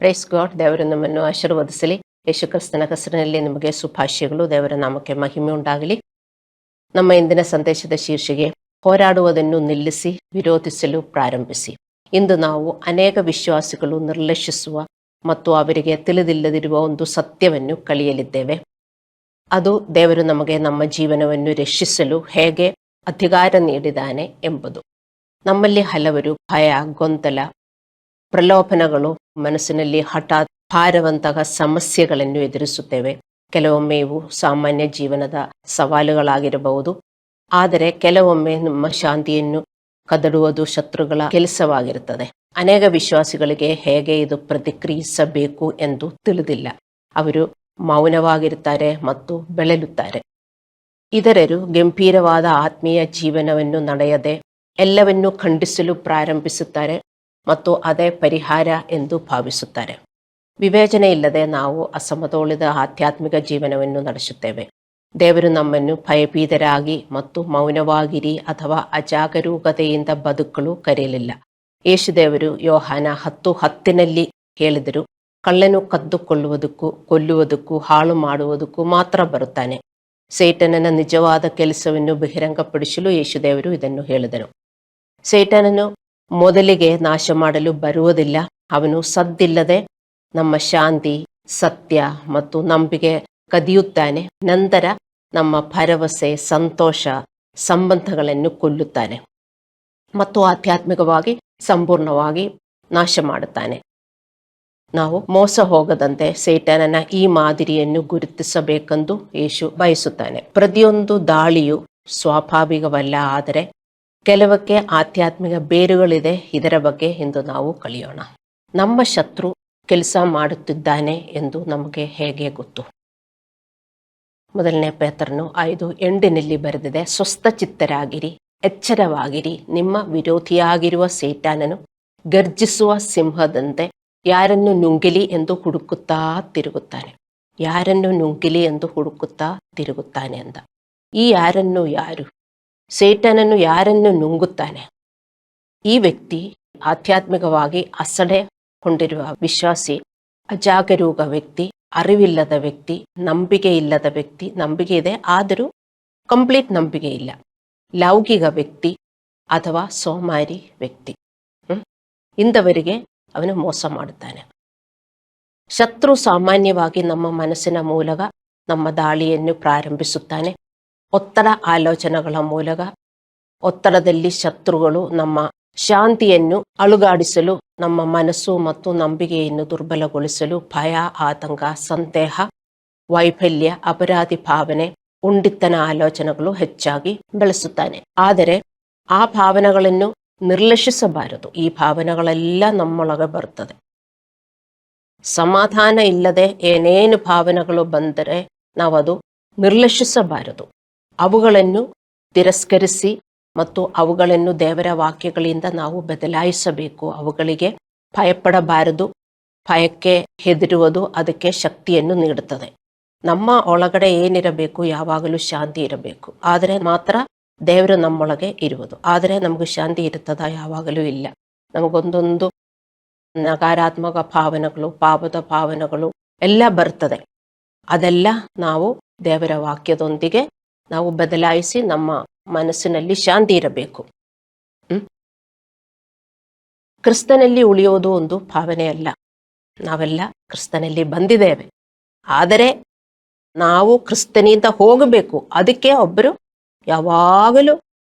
Praise God. ದೇವರು ನಮ್ಮನ್ನು ಆಶೀರ್ವದಿಸಲಿ. ಯೇಸು ಕ್ರಿಸ್ತನ ಹೆಸರಿನಲ್ಲಿ ನಿಮಗೆ ಶುಭಾಶಯಗಳು. ದೇವರ ನಾಮಕ್ಕೆ ಮಹಿಮೆ ಉಂಟಾಗಲಿ. ನಮ್ಮ ಇಂದಿನ ಸಂದೇಶದ ಶೀರ್ಷಿಕೆ ಹೋರಾಡುವುದನ್ನು ನಿಲ್ಲಿಸಿ ವಿರೋಧಿಸಲು ಪ್ರಾರಂಭಿಸಿ. ಇಂದು ನಾವು ಅನೇಕ ವಿಶ್ವಾಸಿಗಳು ನಿರ್ಲಕ್ಷಿಸುವ ಮತ್ತು ಅವರಿಗೆ ತಿಳಿದಿಲ್ಲದಿರುವ ಒಂದು ಸತ್ಯವನ್ನು ಕಲಿಯಲಿದ್ದೇವೆ. ಅದು ದೇವರು ನಮಗೆ ನಮ್ಮ ಜೀವನವನ್ನು ರಕ್ಷಿಸಲು ಹೇಗೆ ಅಧಿಕಾರ ನೀಡಿದ್ದಾನೆ ಎಂಬುದು. ನಮ್ಮಲ್ಲಿ ಹಲವರು ಭಯ, ಗೊಂದಲ, ಪ್ರಲೋಭನಗಳು, ಮನಸ್ಸಿನಲ್ಲಿ ಹಠಾತ್ ಭಾರವಂತಹ ಸಮಸ್ಯೆಗಳನ್ನು ಎದುರಿಸುತ್ತೇವೆ. ಕೆಲವೊಮ್ಮೆ ಇವು ಸಾಮಾನ್ಯ ಜೀವನದ ಸವಾಲುಗಳಾಗಿರಬಹುದು. ಆದರೆ ಕೆಲವೊಮ್ಮೆ ನಮ್ಮ ಶಾಂತಿಯನ್ನು ಕದಡುವುದು ಶತ್ರುಗಳ ಕೆಲಸವಾಗಿರುತ್ತದೆ. ಅನೇಕ ವಿಶ್ವಾಸಿಗಳಿಗೆ ಹೇಗೆ ಇದು ಪ್ರತಿಕ್ರಿಯಿಸಬೇಕು ಎಂದು ತಿಳಿದಿಲ್ಲ. ಅವರು ಮೌನವಾಗಿರುತ್ತಾರೆ ಮತ್ತು ಬೆಳೆಯುತ್ತಾರೆ. ಇತರರು ಗಂಭೀರವಾದ ಆತ್ಮೀಯ ಜೀವನವನ್ನು ನಡೆಯದೆ ಎಲ್ಲವನ್ನೂ ಖಂಡಿಸಲು ಪ್ರಾರಂಭಿಸುತ್ತಾರೆ ಮತ್ತು ಅದೇ ಪರಿಹಾರ ಎಂದು ಭಾವಿಸುತ್ತಾರೆ. ವಿವೇಚನೆ ಇಲ್ಲದೆ ನಾವು ಅಸಮತೋಲಿತ ಆಧ್ಯಾತ್ಮಿಕ ಜೀವನವನ್ನು ನಡೆಸುತ್ತೇವೆ. ದೇವರು ನಮ್ಮನ್ನು ಭಯಭೀತರಾಗಿ ಮತ್ತು ಮೌನವಾಗಿರಿ ಅಥವಾ ಅಜಾಗರೂಕತೆಯಿಂದ ಬದುಕಲು ಕರೆಯಲಿಲ್ಲ. ಯೇಸುದೇವರು ಯೋಹಾನ 10:10 ಹೇಳಿದರು, ಕಳ್ಳನು ಕದ್ದುಕೊಳ್ಳುವುದಕ್ಕೂ ಕೊಲ್ಲುವುದಕ್ಕೂ ಹಾಳು ಮಾಡುವುದಕ್ಕೂ ಮಾತ್ರ ಬರುತ್ತಾನೆ. ಸೈತಾನನ ನಿಜವಾದ ಕೆಲಸವನ್ನು ಬಹಿರಂಗಪಡಿಸಲು ಯೇಸುದೇವರು ಇದನ್ನು ಹೇಳಿದನು. ಸೈತಾನನು ಮೊದಲಿಗೆ ನಾಶ ಮಾಡಲು ಬರುವುದಿಲ್ಲ. ಅವನು ಸದ್ದಿಲ್ಲದೆ ನಮ್ಮ ಶಾಂತಿ, ಸತ್ಯ ಮತ್ತು ನಂಬಿಕೆ ಕದಿಯುತ್ತಾನೆ. ನಂತರ ನಮ್ಮ ಭರವಸೆ, ಸಂತೋಷ, ಸಂಬಂಧಗಳನ್ನು ಕೊಲ್ಲುತ್ತಾನೆ ಮತ್ತು ಆಧ್ಯಾತ್ಮಿಕವಾಗಿ ಸಂಪೂರ್ಣವಾಗಿ ನಾಶ ಮಾಡುತ್ತಾನೆ. ನಾವು ಮೋಸ ಹೋಗದಂತೆ ಸೈತಾನನ ಈ ಮಾದರಿಯನ್ನು ಗುರುತಿಸಬೇಕೆಂದು ಯೇಸು ಬಯಸುತ್ತಾನೆ. ಪ್ರತಿಯೊಂದು ದಾಳಿಯು ಸ್ವಾಭಾವಿಕವಲ್ಲ, ಆದರೆ ಕೆಲವಕ್ಕೆ ಆಧ್ಯಾತ್ಮಿಕ ಬೇರುಗಳಿದೆ. ಇದರ ಬಗ್ಗೆ ಇಂದು ನಾವು ಕಲಿಯೋಣ. ನಮ್ಮ ಶತ್ರು ಕೆಲಸ ಮಾಡುತ್ತಿದ್ದಾನೆ ಎಂದು ನಮಗೆ ಹೇಗೆ ಗೊತ್ತು? 1 ಪೇತ್ರನು 5:8 ಬರೆದಿದೆ, ಸ್ವಸ್ಥಚಿತ್ತರಾಗಿರಿ, ಎಚ್ಚರವಾಗಿರಿ. ನಿಮ್ಮ ವಿರೋಧಿಯಾಗಿರುವ ಸೈತಾನನು ಗರ್ಜಿಸುವ ಸಿಂಹದಂತೆ ಯಾರನ್ನು ನುಂಗಿಲಿ ಎಂದು ಹುಡುಕುತ್ತಾ ತಿರುಗುತ್ತಾನೆ. ಯಾರನ್ನು ನುಂಗಿಲಿ ಎಂದು ಹುಡುಕುತ್ತಾ ತಿರುಗುತ್ತಾನೆ ಅಂದ. ಈ ಯಾರನ್ನು ಯಾರು? ಸೈತಾನನು ಯಾರನ್ನು ನುಂಗುತ್ತಾನೆ? ಈ ವ್ಯಕ್ತಿ ಆಧ್ಯಾತ್ಮಿಕವಾಗಿ ಅಸಡೆಗೊಂಡಿರುವ ವಿಶ್ವಾಸಿ, ಅಜಾಗರೂಕ ವ್ಯಕ್ತಿ, ಅರಿವಿಲ್ಲದ ವ್ಯಕ್ತಿ, ನಂಬಿಕೆ ಇಲ್ಲದ ವ್ಯಕ್ತಿ. ನಂಬಿಕೆ ಇದೆ ಆದರೂ ಕಂಪ್ಲೀಟ್ ನಂಬಿಕೆ ಇಲ್ಲ. ಲೌಕಿಕ ವ್ಯಕ್ತಿ ಅಥವಾ ಸೋಮಾರಿ ವ್ಯಕ್ತಿ. ಇಂಥವರಿಗೆ ಅವನು ಮೋಸ ಮಾಡುತ್ತಾನೆ. ಶತ್ರು ಸಾಮಾನ್ಯವಾಗಿ ನಮ್ಮ ಮನಸ್ಸಿನ ಮೂಲಕ ನಮ್ಮ ದಾಳಿಯನ್ನು ಪ್ರಾರಂಭಿಸುತ್ತಾನೆ. ಒತ್ತಡ ಆಲೋಚನೆಗಳ ಮೂಲಕ. ಒತ್ತಡದಲ್ಲಿ ಶತ್ರುಗಳು ನಮ್ಮ ಶಾಂತಿಯನ್ನು ಅಲುಗಾಡಿಸಲು, ನಮ್ಮ ಮನಸ್ಸು ಮತ್ತು ನಂಬಿಕೆಯನ್ನು ದುರ್ಬಲಗೊಳಿಸಲು ಭಯ, ಆತಂಕ, ಸಂದೇಹ, ವೈಫಲ್ಯ, ಅಪರಾಧಿ ಭಾವನೆ, ಉಂಡಿತನ ಆಲೋಚನೆಗಳು ಹೆಚ್ಚಾಗಿ ಬೆಳೆಸುತ್ತಾನೆ. ಆದರೆ ಆ ಭಾವನೆಗಳನ್ನು ನಿರ್ಲಕ್ಷಿಸಬಾರದು. ಈ ಭಾವನೆಗಳೆಲ್ಲ ನಮ್ಮೊಳಗೆ ಬರುತ್ತದೆ. ಸಮಾಧಾನ ಇಲ್ಲದೆ ಏನೇನು ಭಾವನೆಗಳು ಬಂದರೆ ನಾವದು ನಿರ್ಲಕ್ಷಿಸಬಾರದು. ಅವುಗಳನ್ನು ತಿರಸ್ಕರಿಸಿ ಮತ್ತು ಅವುಗಳನ್ನು ದೇವರ ವಾಕ್ಯಗಳಿಂದ ನಾವು ಬದಲಾಯಿಸಬೇಕು. ಅವುಗಳಿಗೆ ಭಯಪಡಬಾರದು. ಭಯಕ್ಕೆ ಹೆದರುವುದು ಅದಕ್ಕೆ ಶಕ್ತಿಯನ್ನು ನೀಡುತ್ತದೆ. ನಮ್ಮ ಒಳಗಡೆ ಏನಿರಬೇಕು? ಯಾವಾಗಲೂ ಶಾಂತಿ ಇರಬೇಕು. ಆದರೆ ಮಾತ್ರ ದೇವರು ನಮ್ಮೊಳಗೆ ಇರುವುದು. ಆದರೆ ನಮಗೆ ಶಾಂತಿ ಇರುತ್ತದ? ಯಾವಾಗಲೂ ಇಲ್ಲ. ನಮಗೊಂದೊಂದು ನಕಾರಾತ್ಮಕ ಭಾವನೆಗಳು, ಪಾಪದ ಭಾವನೆಗಳು ಎಲ್ಲ ಬರ್ತದೆ. ಅದೆಲ್ಲ ನಾವು ದೇವರ ವಾಕ್ಯದೊಂದಿಗೆ ನಾವು ಬದಲಾಯಿಸಿ ನಮ್ಮ ಮನಸ್ಸಿನಲ್ಲಿ ಶಾಂತಿ ಇರಬೇಕು. ಕ್ರಿಸ್ತನಲ್ಲಿ ಉಳಿಯುವುದು ಒಂದು ಭಾವನೆ ಅಲ್ಲ. ನಾವೆಲ್ಲ ಕ್ರಿಸ್ತನಲ್ಲಿ ಬಂದಿದ್ದೇವೆ. ಆದರೆ ನಾವು ಕ್ರಿಸ್ತನಿಂದ ಹೋಗಬೇಕು. ಅದಕ್ಕೆ ಒಬ್ಬರು ಯಾವಾಗಲೂ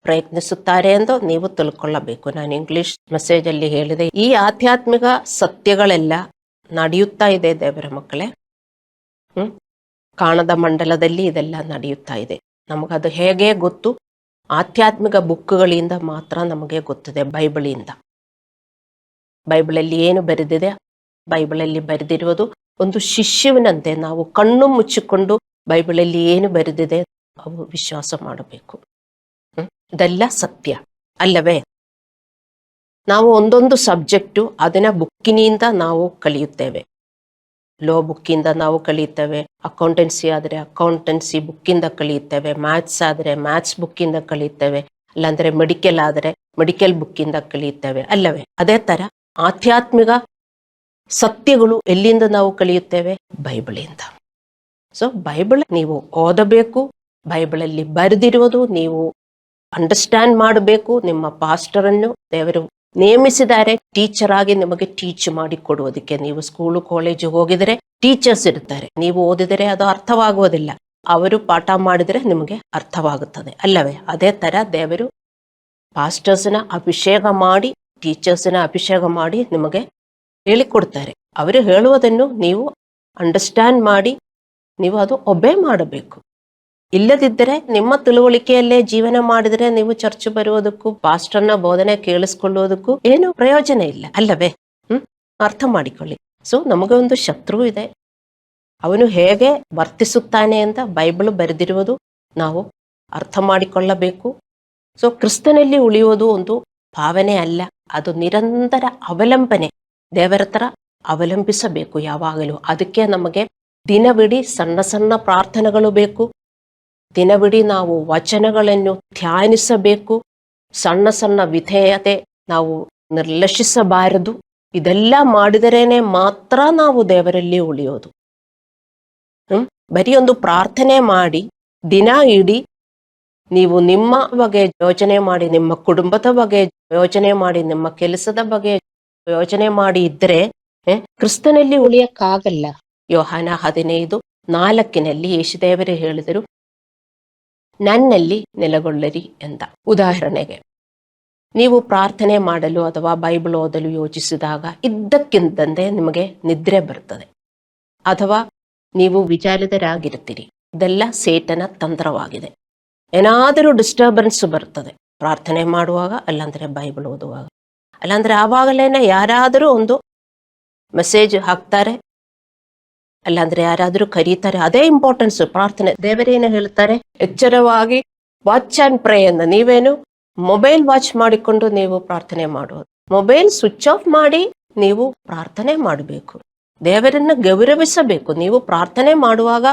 ಪ್ರಯತ್ನಿಸುತ್ತಾರೆ ಎಂದು ನೀವು ತಿಳ್ಕೊಳ್ಳಬೇಕು. ನಾನು ಇಂಗ್ಲಿಷ್ ಮೆಸೇಜಲ್ಲಿ ಹೇಳಿದೆ, ಈ ಆಧ್ಯಾತ್ಮಿಕ ಸತ್ಯಗಳೆಲ್ಲ ನಡೆಯುತ್ತಾ ಇದೆ ದೇವರ ಮಕ್ಕಳೇ. ಕಾಣದ ಮಂಡಲದಲ್ಲಿ ಇದೆಲ್ಲ ನಡೆಯುತ್ತಾ ಇದೆ. ನಮಗದು ಹೇಗೆ ಗೊತ್ತು? ಆಧ್ಯಾತ್ಮಿಕ ಬುಕ್ಗಳಿಂದ ಮಾತ್ರ ನಮಗೆ ಗೊತ್ತಿದೆ. ಬೈಬಲಿಂದ. ಬೈಬಲಲ್ಲಿ ಏನು ಬರೆದಿದೆ? ಬೈಬಲಲ್ಲಿ ಬರೆದಿರುವುದು ಒಂದು ಶಿಷ್ಯವಿನಂತೆ ನಾವು ಕಣ್ಣು ಮುಚ್ಚಿಕೊಂಡು ಬೈಬಲಲ್ಲಿ ಏನು ಬರೆದಿದೆ ಅವು ವಿಶ್ವಾಸ ಮಾಡಬೇಕು. ಇದೆಲ್ಲ ಸತ್ಯ ಅಲ್ಲವೇ? ನಾವು ಒಂದೊಂದು ಸಬ್ಜೆಕ್ಟು ಅದನ್ನ ಬುಕ್ಕಿನಿಂದ ನಾವು ಕಲಿಯುತ್ತೇವೆ. ಲೋ ಬುಕ್ಕಿಂದ ನಾವು ಕಲಿಯುತ್ತೇವೆ. ಅಕೌಂಟೆನ್ಸಿ ಆದರೆ ಅಕೌಂಟೆನ್ಸಿ ಬುಕ್ಕಿಂದ ಕಲಿಯುತ್ತೇವೆ. ಮ್ಯಾಥ್ಸ್ ಆದರೆ ಮ್ಯಾಥ್ಸ್ ಬುಕ್ಕಿಂದ ಕಲಿಯುತ್ತೇವೆ. ಅಲ್ಲಾಂದರೆ ಮೆಡಿಕಲ್ ಆದರೆ ಮೆಡಿಕಲ್ ಬುಕ್ಕಿಂದ ಕಲಿಯುತ್ತೇವೆ ಅಲ್ಲವೇ? ಅದೇ ಥರ ಆಧ್ಯಾತ್ಮಿಕ ಸತ್ಯಗಳು ಎಲ್ಲಿಂದ ನಾವು ಕಲಿಯುತ್ತೇವೆ? ಬೈಬಲಿಂದ. ಸೊ ಬೈಬಲ್ ನೀವು ಓದಬೇಕು, ಬೈಬಲಲ್ಲಿ ಬರೆದಿರುವುದು ನೀವು ಅಂಡರ್ಸ್ಟ್ಯಾಂಡ್ ಮಾಡಬೇಕು. ನಿಮ್ಮ ಪಾಸ್ಟರನ್ನು ದೇವರು ನೇಮಿಸಿದ್ದಾರೆ ಟೀಚರ್ ಆಗಿ ನಿಮಗೆ ಟೀಚ್ ಮಾಡಿ ಕೊಡುವುದಕ್ಕೆ. ನೀವು ಸ್ಕೂಲು ಕಾಲೇಜು ಹೋಗಿದರೆ ಟೀಚರ್ಸ್ ಇರ್ತಾರೆ, ನೀವು ಓದಿದರೆ ಅದು ಅರ್ಥವಾಗುವುದಿಲ್ಲ, ಅವರು ಪಾಠ ಮಾಡಿದರೆ ನಿಮಗೆ ಅರ್ಥವಾಗುತ್ತದೆ ಅಲ್ಲವೇ? ಅದೇ ತರ ದೇವರು ಪಾಸ್ಟರ್ಸ್ನ ಅಭಿಷೇಕ ಮಾಡಿ, ಟೀಚರ್ಸ್ನ ಅಭಿಷೇಕ ಮಾಡಿ ನಿಮಗೆ ಹೇಳಿಕೊಡ್ತಾರೆ. ಅವರು ಹೇಳುವುದನ್ನು ನೀವು ಅಂಡರ್ಸ್ಟ್ಯಾಂಡ್ ಮಾಡಿ ನೀವು ಅದು ಒಬೆ ಮಾಡಬೇಕು. ಇಲ್ಲದಿದ್ದರೆ ನಿಮ್ಮ ತಿಳುವಳಿಕೆಯಲ್ಲೇ ಜೀವನ ಮಾಡಿದರೆ ನೀವು ಚರ್ಚ್ ಬರುವುದಕ್ಕೂ ಪಾಸ್ಟರ್ನ ಬೋಧನೆ ಕೇಳಿಸ್ಕೊಳ್ಳುವುದಕ್ಕೂ ಏನು ಪ್ರಯೋಜನ ಇಲ್ಲ ಅಲ್ಲವೇ? ಅರ್ಥ ಮಾಡಿಕೊಳ್ಳಿ. ಸೊ ನಮಗೆ ಒಂದು ಶತ್ರು ಇದೆ, ಅವನು ಹೇಗೆ ವರ್ತಿಸುತ್ತಾನೆ ಅಂತ ಬೈಬಲ್ ಬರೆದಿರುವುದು ನಾವು ಅರ್ಥ ಮಾಡಿಕೊಳ್ಳಬೇಕು. ಸೊ ಕ್ರಿಸ್ತನಲ್ಲಿ ಉಳಿಯುವುದು ಒಂದು ಭಾವನೆ ಅಲ್ಲ, ಅದು ನಿರಂತರ ಅವಲಂಬನೆ. ದೇವರ ಹತ್ರ ಅವಲಂಬಿಸಬೇಕು ಯಾವಾಗಲೂ. ಅದಕ್ಕೆ ನಮಗೆ ದಿನವಿಡೀ ಸಣ್ಣ ಸಣ್ಣ ಪ್ರಾರ್ಥನೆಗಳು ಬೇಕು, ದಿನವಿಡೀ ನಾವು ವಚನಗಳನ್ನು ಧ್ಯಾನಿಸಬೇಕು, ಸಣ್ಣ ಸಣ್ಣ ವಿಧೇಯತೆ ನಾವು ನಿರ್ಲಕ್ಷಿಸಬಾರದು. ಇದೆಲ್ಲ ಮಾಡಿದರೇನೆ ಮಾತ್ರ ನಾವು ದೇವರಲ್ಲಿ ಉಳಿಯೋದು. ಬರೀ ಒಂದು ಪ್ರಾರ್ಥನೆ ಮಾಡಿ ದಿನ ಇಡೀ ನೀವು ನಿಮ್ಮ ಬಗ್ಗೆ ಯೋಚನೆ ಮಾಡಿ, ನಿಮ್ಮ ಕುಟುಂಬದ ಬಗ್ಗೆ ಯೋಚನೆ ಮಾಡಿ, ನಿಮ್ಮ ಕೆಲಸದ ಬಗ್ಗೆ ಯೋಚನೆ ಮಾಡಿ ಇದ್ರೆ ಕ್ರಿಸ್ತನಲ್ಲಿ ಉಳಿಯಕ್ಕಾಗಲ್ಲ. ಯೋಹಾನ 15:4 ಯೇಸುದೇವರು ಹೇಳಿದರು, ನನ್ನಲ್ಲಿ ನೆಲೆಗೊಳ್ಳರಿ ಎಂದ. ಉದಾಹರಣೆಗೆ ನೀವು ಪ್ರಾರ್ಥನೆ ಮಾಡಲು ಅಥವಾ ಬೈಬಲ್ ಓದಲು ಯೋಚಿಸಿದಾಗ ಇದ್ದಕ್ಕಿದ್ದಂತೆ ನಿಮಗೆ ನಿದ್ರೆ ಬರ್ತದೆ, ಅಥವಾ ನೀವು ವಿಚಾರಿತರಾಗಿರ್ತೀರಿ. ಇದೆಲ್ಲ ಸೇಟನ ತಂತ್ರವಾಗಿದೆ. ಏನಾದರೂ ಡಿಸ್ಟರ್ಬೆನ್ಸ್ ಬರ್ತದೆ ಪ್ರಾರ್ಥನೆ ಮಾಡುವಾಗ, ಅಲ್ಲಾಂದ್ರೆ ಬೈಬಲ್ ಓದುವಾಗ, ಅಲ್ಲಾಂದ್ರೆ ಆವಾಗಲೇನೆ ಯಾರಾದರೂ ಒಂದು ಮೆಸೇಜ್ ಹಾಕ್ತಾರೆ, ಅಲ್ಲಾಂದ್ರೆ ಯಾರಾದರೂ ಕರೀತಾರೆ. ಅದೇ ಇಂಪಾರ್ಟೆನ್ಸ್ ಪ್ರಾರ್ಥನೆ. ದೇವರೇನು ಹೇಳ್ತಾರೆ? ಎಚ್ಚರವಾಗಿ ವಾಚ್ ಅಂಡ್ ಪ್ರೇ ಅಂತ. ನೀವೇನು ಮೊಬೈಲ್ ವಾಚ್ ಮಾಡಿಕೊಂಡು ನೀವು ಪ್ರಾರ್ಥನೆ ಮಾಡುವುದು, ಮೊಬೈಲ್ ಸ್ವಿಚ್ ಆಫ್ ಮಾಡಿ ನೀವು ಪ್ರಾರ್ಥನೆ ಮಾಡಬೇಕು, ದೇವರನ್ನ ಗೌರವಿಸಬೇಕು. ನೀವು ಪ್ರಾರ್ಥನೆ ಮಾಡುವಾಗ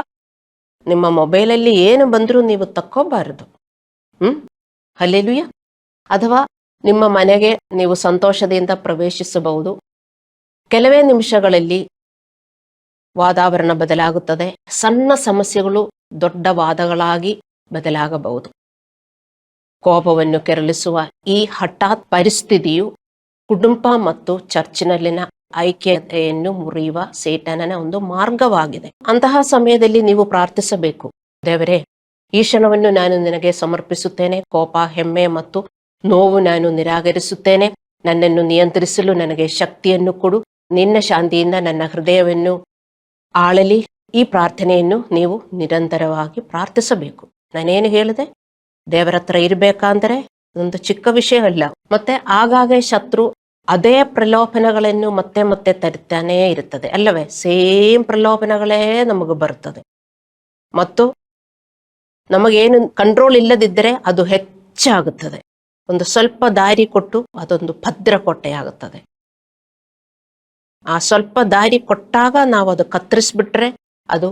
ನಿಮ್ಮ ಮೊಬೈಲಲ್ಲಿ ಏನು ಬಂದರೂ ನೀವು ತಕ್ಕೋಬಾರದು. ಹಲ್ಲೆಲೂಯಾ. ಅಥವಾ ನಿಮ್ಮ ಮನೆಗೆ ನೀವು ಸಂತೋಷದಿಂದ ಪ್ರವೇಶಿಸಬಹುದು. ಕೆಲವೇ ನಿಮಿಷಗಳಲ್ಲಿ ವಾತಾವರಣ ಬದಲಾಗುತ್ತದೆ. ಸಣ್ಣ ಸಮಸ್ಯೆಗಳು ದೊಡ್ಡ ವಾದಗಳಾಗಿ ಬದಲಾಗಬಹುದು. ಕೋಪವನ್ನು ಕೆರಳಿಸುವ ಈ ಹಠಾತ್ ಪರಿಸ್ಥಿತಿಯು ಕುಟುಂಬ ಮತ್ತು ಚರ್ಚಿನಲ್ಲಿನ ಐಕ್ಯತೆಯನ್ನು ಮುರಿಯುವ ಸೇಟನನ ಒಂದು ಮಾರ್ಗವಾಗಿದೆ. ಅಂತಹ ಸಮಯದಲ್ಲಿ ನೀವು ಪ್ರಾರ್ಥಿಸಬೇಕು, ದೇವರೇ, ಈ ಕ್ಷಣವನ್ನು ನಾನು ನಿನಗೆ ಸಮರ್ಪಿಸುತ್ತೇನೆ. ಕೋಪ, ಹೆಮ್ಮೆ ಮತ್ತು ನೋವು ನಾನು ನಿರಾಕರಿಸುತ್ತೇನೆ. ನನ್ನನ್ನು ನಿಯಂತ್ರಿಸಲು ನನಗೆ ಶಕ್ತಿಯನ್ನು ಕೊಡು. ನಿನ್ನ ಶಾಂತಿಯಿಂದ ನನ್ನ ಹೃದಯವನ್ನು ಆಳಲಿ. ಈ ಪ್ರಾರ್ಥನೆಯನ್ನು ನೀವು ನಿರಂತರವಾಗಿ ಪ್ರಾರ್ಥಿಸಬೇಕು. ನಾನೇನು ಹೇಳಿದೆ? ದೇವರ ಹತ್ರ ಇರಬೇಕಂದ್ರೆ ಒಂದು ಚಿಕ್ಕ ವಿಷಯ ಅಲ್ಲ. ಮತ್ತೆ ಆಗಾಗ ಶತ್ರು ಅದೇ ಪ್ರಲೋಭನೆಗಳನ್ನು ಮತ್ತೆ ಮತ್ತೆ ತರ್ತಾನೇ ಇರುತ್ತದೆ ಅಲ್ಲವೇ? ಸೇಮ್ ಪ್ರಲೋಭನೆಗಳೇ ನಮಗೆ ಬರುತ್ತದೆ. ಮತ್ತು ನಮಗೇನು ಕಂಟ್ರೋಲ್ ಇಲ್ಲದಿದ್ದರೆ ಅದು ಹೆಚ್ಚಾಗುತ್ತದೆ. ಒಂದು ಸ್ವಲ್ಪ ದಾರಿ ಕೊಟ್ಟು ಅದೊಂದು ಭದ್ರಕೋಟೆಯಾಗುತ್ತದೆ. ಆ ಸ್ವಲ್ಪ ದಾರಿ ಕೊಟ್ಟಾಗ ನಾವು ಅದು ಕತ್ತರಿಸ್ಬಿಟ್ರೆ ಅದು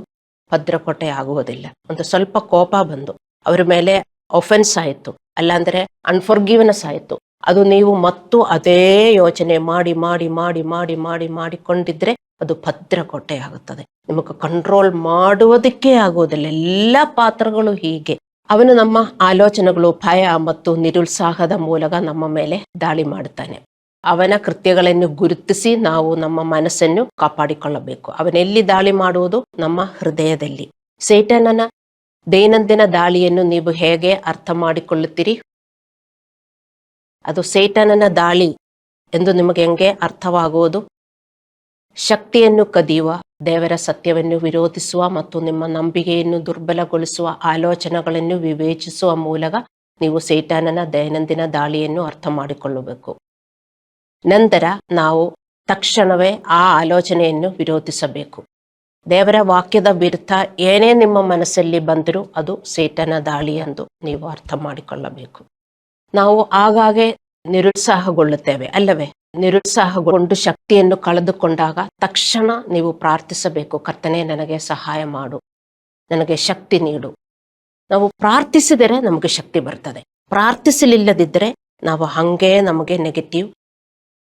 ಭದ್ರಕೋಟೆ ಆಗುವುದಿಲ್ಲ. ಒಂದು ಸ್ವಲ್ಪ ಕೋಪ ಬಂದು ಅವರ ಮೇಲೆ ಒಫೆನ್ಸ್ ಆಯಿತು, ಅಲ್ಲಾಂದ್ರೆ ಅನ್ಫರ್ಗಿವ್ನೆಸ್ ಆಯಿತು, ಅದು ನೀವು ಮತ್ತು ಅದೇ ಯೋಚನೆ ಮಾಡಿ ಮಾಡಿ ಮಾಡಿ ಮಾಡಿ ಮಾಡಿ ಮಾಡಿಕೊಂಡಿದ್ರೆ ಅದು ಭದ್ರಕೋಟೆ ಆಗುತ್ತದೆ. ನಿಮಗೆ ಕಂಟ್ರೋಲ್ ಮಾಡುವುದಕ್ಕೆ ಆಗುವುದಿಲ್ಲ. ಎಲ್ಲ ಪಾತ್ರಗಳು ಹೀಗೆ. ಅವನು ನಮ್ಮ ಆಲೋಚನೆಗಳು, ಭಯ ಮತ್ತು ನಿರುತ್ಸಾಹದ ಮೂಲಕ ನಮ್ಮ ಮೇಲೆ ದಾಳಿ ಮಾಡುತ್ತಾನೆ. ಅವನ ಕೃತ್ಯಗಳನ್ನು ಗುರುತಿಸಿ ನಾವು ನಮ್ಮ ಮನಸ್ಸನ್ನು ಕಾಪಾಡಿಕೊಳ್ಳಬೇಕು. ಅವನೆಲ್ಲಿ ದಾಳಿ ಮಾಡುವುದು? ನಮ್ಮ ಹೃದಯದಲ್ಲಿ. ಸೇಟನನ ದೈನಂದಿನ ದಾಳಿಯನ್ನು ನೀವು ಹೇಗೆ ಅರ್ಥ ಮಾಡಿಕೊಳ್ಳುತ್ತೀರಿ? ಅದು ಸೇಟನನ ದಾಳಿ ಎಂದು ನಿಮಗೆ ಹೆಂಗೆ ಅರ್ಥವಾಗುವುದು? ಶಕ್ತಿಯನ್ನು ಕದಿಯುವ, ದೇವರ ಸತ್ಯವನ್ನು ವಿರೋಧಿಸುವ ಮತ್ತು ನಿಮ್ಮ ನಂಬಿಕೆಯನ್ನು ದುರ್ಬಲಗೊಳಿಸುವ ಆಲೋಚನೆಗಳನ್ನು ವಿವೇಚಿಸುವ ಮೂಲಕ ನೀವು ಸೇಟನನ ದೈನಂದಿನ ದಾಳಿಯನ್ನು ಅರ್ಥ ಮಾಡಿಕೊಳ್ಳಬೇಕು. ನಂತರ ನಾವು ತಕ್ಷಣವೇ ಆ ಆಲೋಚನೆಯನ್ನು ವಿರೋಧಿಸಬೇಕು. ದೇವರ ವಾಕ್ಯದ ವಿರುದ್ಧ ಏನೇ ನಿಮ್ಮ ಮನಸ್ಸಲ್ಲಿ ಬಂದರೂ ಅದು ಸೇಟನ ದಾಳಿ ಎಂದು ನೀವು ಅರ್ಥ ಮಾಡಿಕೊಳ್ಳಬೇಕು. ನಾವು ಆಗಾಗ್ಗೆ ನಿರುತ್ಸಾಹಗೊಳ್ಳುತ್ತೇವೆ ಅಲ್ಲವೇ? ನಿರುತ್ಸಾಹಗೊಂಡು ಶಕ್ತಿಯನ್ನು ಕಳೆದುಕೊಂಡಾಗ ತಕ್ಷಣ ನೀವು ಪ್ರಾರ್ಥಿಸಬೇಕು, ಕರ್ತನೇ ನನಗೆ ಸಹಾಯ ಮಾಡು, ನನಗೆ ಶಕ್ತಿ ನೀಡು. ನಾವು ಪ್ರಾರ್ಥಿಸಿದರೆ ನಮಗೆ ಶಕ್ತಿ ಬರ್ತದೆ. ಪ್ರಾರ್ಥಿಸಲಿಲ್ಲದಿದ್ದರೆ ನಾವು ಹಂಗೆ ನಮಗೆ ನೆಗೆಟಿವ್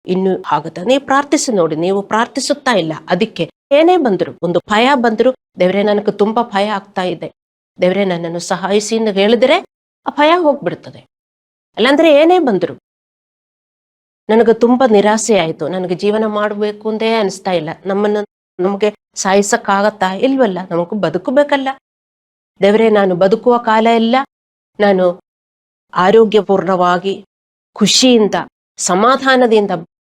ಇನ್ನು ಆಗುತ್ತೆ. ನೀವು ಪ್ರಾರ್ಥಿಸಿ ನೋಡಿ, ನೀವು ಪ್ರಾರ್ಥಿಸುತ್ತಾ ಇಲ್ಲ, ಅದಕ್ಕೆ ಏನೇ ಬಂದ್ರು, ಒಂದು ಭಯ ಬಂದ್ರು, ದೇವರೇ ನನಗೆ ತುಂಬಾ ಭಯ ಆಗ್ತಾ ಇದೆ, ದೇವರೇ ನನ್ನನ್ನು ಸಹಾಯಿಸಿ ಎಂದು ಹೇಳಿದ್ರೆ ಆ ಭಯ ಹೋಗ್ಬಿಡ್ತದೆ. ಅಲ್ಲಾಂದ್ರೆ ಏನೇ ಬಂದ್ರು, ನನಗೆ ತುಂಬಾ ನಿರಾಸೆ ಆಯ್ತು, ನನಗೆ ಜೀವನ ಮಾಡಬೇಕು ಅಂದೇ ಅನಿಸ್ತಾ ಇಲ್ಲ, ನಮಗೆ ಸಾಯಿಸಕ್ಕಾಗತ್ತಾ? ಇಲ್ವಲ್ಲ, ನಮಗೂ ಬದುಕಬೇಕಲ್ಲ. ದೇವರೇ ನಾನು ಬದುಕುವ ಕಾಲ ಎಲ್ಲ ನಾನು ಆರೋಗ್ಯಪೂರ್ಣವಾಗಿ, ಖುಷಿಯಿಂದ, ಸಮಾಧಾನದಿಂದ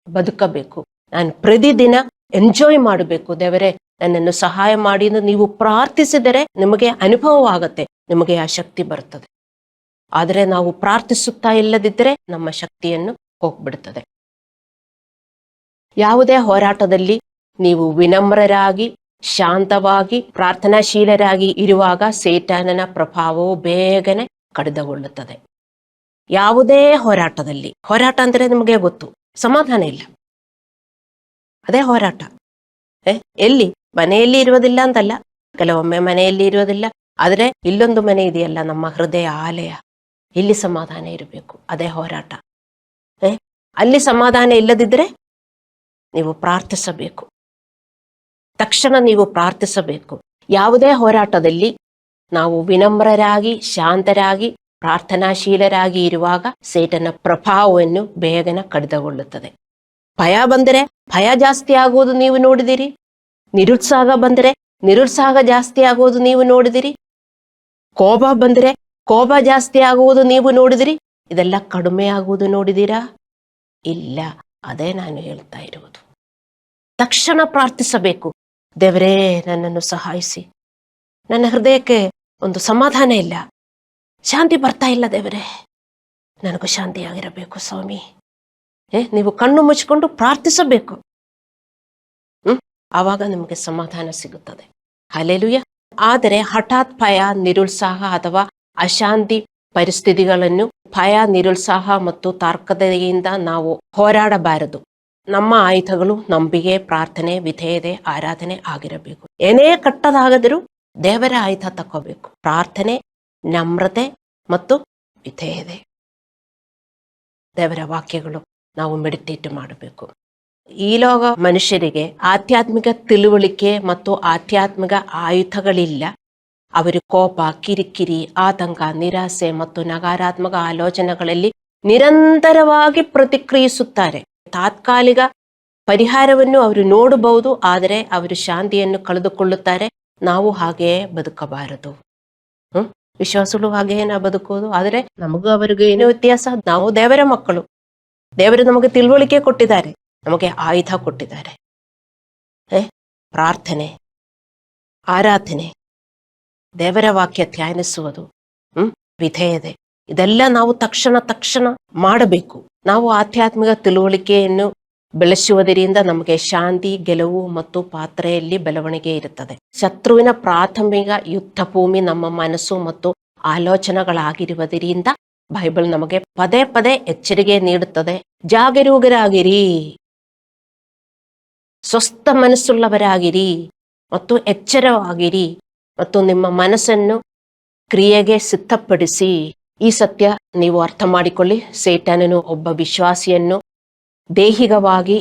ಬದುಕಬೇಕು, ನಾನು ಪ್ರತಿದಿನ ಎಂಜಾಯ್ ಮಾಡಬೇಕು, ದೇವರೇ ನನ್ನನ್ನು ಸಹಾಯ ಮಾಡಿ ಎಂದು ನೀವು ಪ್ರಾರ್ಥಿಸಿದರೆ ನಿಮಗೆ ಅನುಭವವಾಗತ್ತೆ, ನಿಮಗೆ ಆ ಶಕ್ತಿ ಬರ್ತದೆ. ಆದರೆ ನಾವು ಪ್ರಾರ್ಥಿಸುತ್ತಾ ಇಲ್ಲದಿದ್ದರೆ ನಮ್ಮ ಶಕ್ತಿಯನ್ನು ಹೋಗ್ಬಿಡ್ತದೆ. ಯಾವುದೇ ಹೋರಾಟದಲ್ಲಿ ನೀವು ವಿನಮ್ರರಾಗಿ, ಶಾಂತವಾಗಿ, ಪ್ರಾರ್ಥನಾಶೀಲರಾಗಿ ಇರುವಾಗ ಸೈತಾನನ ಪ್ರಭಾವವು ಬೇಗನೆ ಕಡಿದುಕೊಳ್ಳುತ್ತದೆ. ಯಾವುದೇ ಹೋರಾಟದಲ್ಲಿ, ಹೋರಾಟ ಅಂದ್ರೆ ನಿಮಗೆ ಗೊತ್ತು, ಸಮಾಧಾನ ಇಲ್ಲ, ಅದೇ ಹೋರಾಟ. ಎಲ್ಲಿ? ಮನೆಯಲ್ಲಿ ಇರುವುದಿಲ್ಲ ಅಂತಲ್ಲ, ಕೆಲವೊಮ್ಮೆ ಮನೆಯಲ್ಲಿ ಇರುವುದಿಲ್ಲ, ಆದರೆ ಇಲ್ಲೊಂದು ಮನೆ ಇದೆಯಲ್ಲ, ನಮ್ಮ ಹೃದಯ ಆಲಯ, ಇಲ್ಲಿ ಸಮಾಧಾನ ಇರಬೇಕು, ಅದೇ ಹೋರಾಟ. ಅಲ್ಲಿ ಸಮಾಧಾನ ಇಲ್ಲದಿದ್ದರೆ ನೀವು ಪ್ರಾರ್ಥಿಸಬೇಕು, ತಕ್ಷಣ ನೀವು ಪ್ರಾರ್ಥಿಸಬೇಕು. ಯಾವುದೇ ಹೋರಾಟದಲ್ಲಿ ನಾವು ವಿನಮ್ರರಾಗಿ, ಶಾಂತರಾಗಿ, ಪ್ರಾರ್ಥನಾಶೀಲರಾಗಿ ಇರುವಾಗ ಸೈತಾನನ ಪ್ರಭಾವವನ್ನು ಬೇಗನೆ ಕಡಿದುಕೊಳ್ಳುತ್ತದೆ. ಭಯ ಬಂದರೆ ಭಯ ಜಾಸ್ತಿ ಆಗುವುದು ನೀವು ನೋಡಿದಿರಿ, ನಿರುತ್ಸಾಹ ಬಂದರೆ ನಿರುತ್ಸಾಹ ಜಾಸ್ತಿ ಆಗುವುದು ನೀವು ನೋಡಿದಿರಿ, ಕೋಪ ಬಂದರೆ ಕೋಪ ಜಾಸ್ತಿ ಆಗುವುದು ನೀವು ನೋಡಿದಿರಿ. ಇದೆಲ್ಲ ಕಡಿಮೆ ಆಗುವುದು ನೋಡಿದಿರಾ? ಇಲ್ಲ. ಅದೇ ನಾನು ಹೇಳ್ತಾ ಇರುವುದು. ತಕ್ಷಣ ಪ್ರಾರ್ಥಿಸಬೇಕು, ದೇವರೇ ನನ್ನನ್ನು ಸಹಾಯಿಸಿ, ನನ್ನ ಹೃದಯಕ್ಕೆ ಒಂದು ಸಮಾಧಾನ ಇಲ್ಲ, ಶಾಂತಿ ಬರ್ತಾ ಇಲ್ಲ, ದೇವರೇ ನನಗೂ ಶಾಂತಿಯಾಗಿರಬೇಕು ಸ್ವಾಮಿ. ನೀವು ಕಣ್ಣು ಮುಚ್ಚಿಕೊಂಡು ಪ್ರಾರ್ಥಿಸಬೇಕು. ಆವಾಗ ನಿಮಗೆ ಸಮಾಧಾನ ಸಿಗುತ್ತದೆ. ಹಲ್ಲೆಲೂಯಾ. ಆದರೆ ಹಠಾತ್ ಭಯ, ನಿರುತ್ಸಾಹ ಅಥವಾ ಅಶಾಂತಿ ಪರಿಸ್ಥಿತಿಗಳನ್ನು, ಭಯ, ನಿರುತ್ಸಾಹ ಮತ್ತು ತಾರ್ಕತೆಯಿಂದ ನಾವು ಹೋರಾಡಬಾರದು. ನಮ್ಮ ಆಯುಧಗಳು ನಂಬಿಕೆ, ಪ್ರಾರ್ಥನೆ, ವಿಧೇಯತೆ, ಆರಾಧನೆ ಆಗಿರಬೇಕು. ಏನೇ ಕಟ್ಟದಾಗದರೂ ದೇವರ ಆಯುಧ ತಕ್ಕೋಬೇಕು. ಪ್ರಾರ್ಥನೆ, ನಮ್ರತೆ ಮತ್ತು ವಿಧೇಯತೆ. ದೇವರ ವಾಕ್ಯಗಳು ನಾವು ಮೆಡಿಟೇಟ್ ಮಾಡಬೇಕು. ಈ ಲೋಕ ಮನುಷ್ಯರಿಗೆ ಆಧ್ಯಾತ್ಮಿಕ ತಿಳುವಳಿಕೆ ಮತ್ತು ಆಧ್ಯಾತ್ಮಿಕ ಆಯುಧಗಳಿಲ್ಲ. ಅವರು ಕೋಪ, ಕಿರಿಕಿರಿ, ಆತಂಕ, ನಿರಾಸೆ ಮತ್ತು ನಕಾರಾತ್ಮಕ ಆಲೋಚನೆಗಳಲ್ಲಿ ನಿರಂತರವಾಗಿ ಪ್ರತಿಕ್ರಿಯಿಸುತ್ತಾರೆ. ತಾತ್ಕಾಲಿಕ ಪರಿಹಾರವನ್ನು ಅವರು ನೋಡಬಹುದು, ಆದರೆ ಅವರು ಶಾಂತಿಯನ್ನು ಕಳೆದುಕೊಳ್ಳುತ್ತಾರೆ. ನಾವು ಹಾಗೆಯೇ ಬದುಕಬಾರದು. ವಿಶ್ವಾಸಗಳು ಹಾಗೆಯೇ ನಾವು ಬದುಕೋದು. ಆದರೆ ನಮಗೂ ಅವರಿಗೂ ಏನೋ ವ್ಯತ್ಯಾಸ. ನಾವು ದೇವರ ಮಕ್ಕಳು, ದೇವರು ನಮಗೆ ತಿಳುವಳಿಕೆ ಕೊಟ್ಟಿದ್ದಾರೆ, ನಮಗೆ ಆಯುಧ ಕೊಟ್ಟಿದ್ದಾರೆ. ಪ್ರಾರ್ಥನೆ, ಆರಾಧನೆ, ದೇವರ ವಾಕ್ಯ ಧ್ಯಾನಿಸುವುದು, ವಿಧೇಯತೆ, ಇದೆಲ್ಲ ನಾವು ತಕ್ಷಣ ಮಾಡಬೇಕು. ನಾವು ಆಧ್ಯಾತ್ಮಿಕ ತಿಳುವಳಿಕೆಯನ್ನು ಬೆಳೆಸುವುದರಿಂದ ನಮಗೆ ಶಾಂತಿ, ಗೆಲುವು ಮತ್ತು ಪಾತ್ರೆಯಲ್ಲಿ ಬೆಳವಣಿಗೆ ಇರುತ್ತದೆ. ಶತ್ರುವಿನ ಪ್ರಾಥಮಿಕ ಯುದ್ಧ ಭೂಮಿ ನಮ್ಮ ಮನಸ್ಸು ಮತ್ತು ಆಲೋಚನೆಗಳಾಗಿರುವುದರಿಂದ ಬೈಬಲ್ ನಮಗೆ ಪದೇ ಪದೇ ಎಚ್ಚರಿಕೆ ನೀಡುತ್ತದೆ. ಜಾಗರೂಕರಾಗಿರಿ, ಸ್ವಸ್ಥ ಮನಸ್ಸುಳ್ಳವರಾಗಿರಿ ಮತ್ತು ಎಚ್ಚರವಾಗಿರಿ ಮತ್ತು ನಿಮ್ಮ ಮನಸ್ಸನ್ನು ಕ್ರಿಯೆಗೆ ಸಿದ್ಧಪಡಿಸಿ. ಈ ಸತ್ಯ ನೀವು ಅರ್ಥ ಮಾಡಿಕೊಳ್ಳಿ. ಸೈತಾನನು ಒಬ್ಬ ವಿಶ್ವಾಸಿಯನ್ನು ದೇಹಿಕವಾಗಿ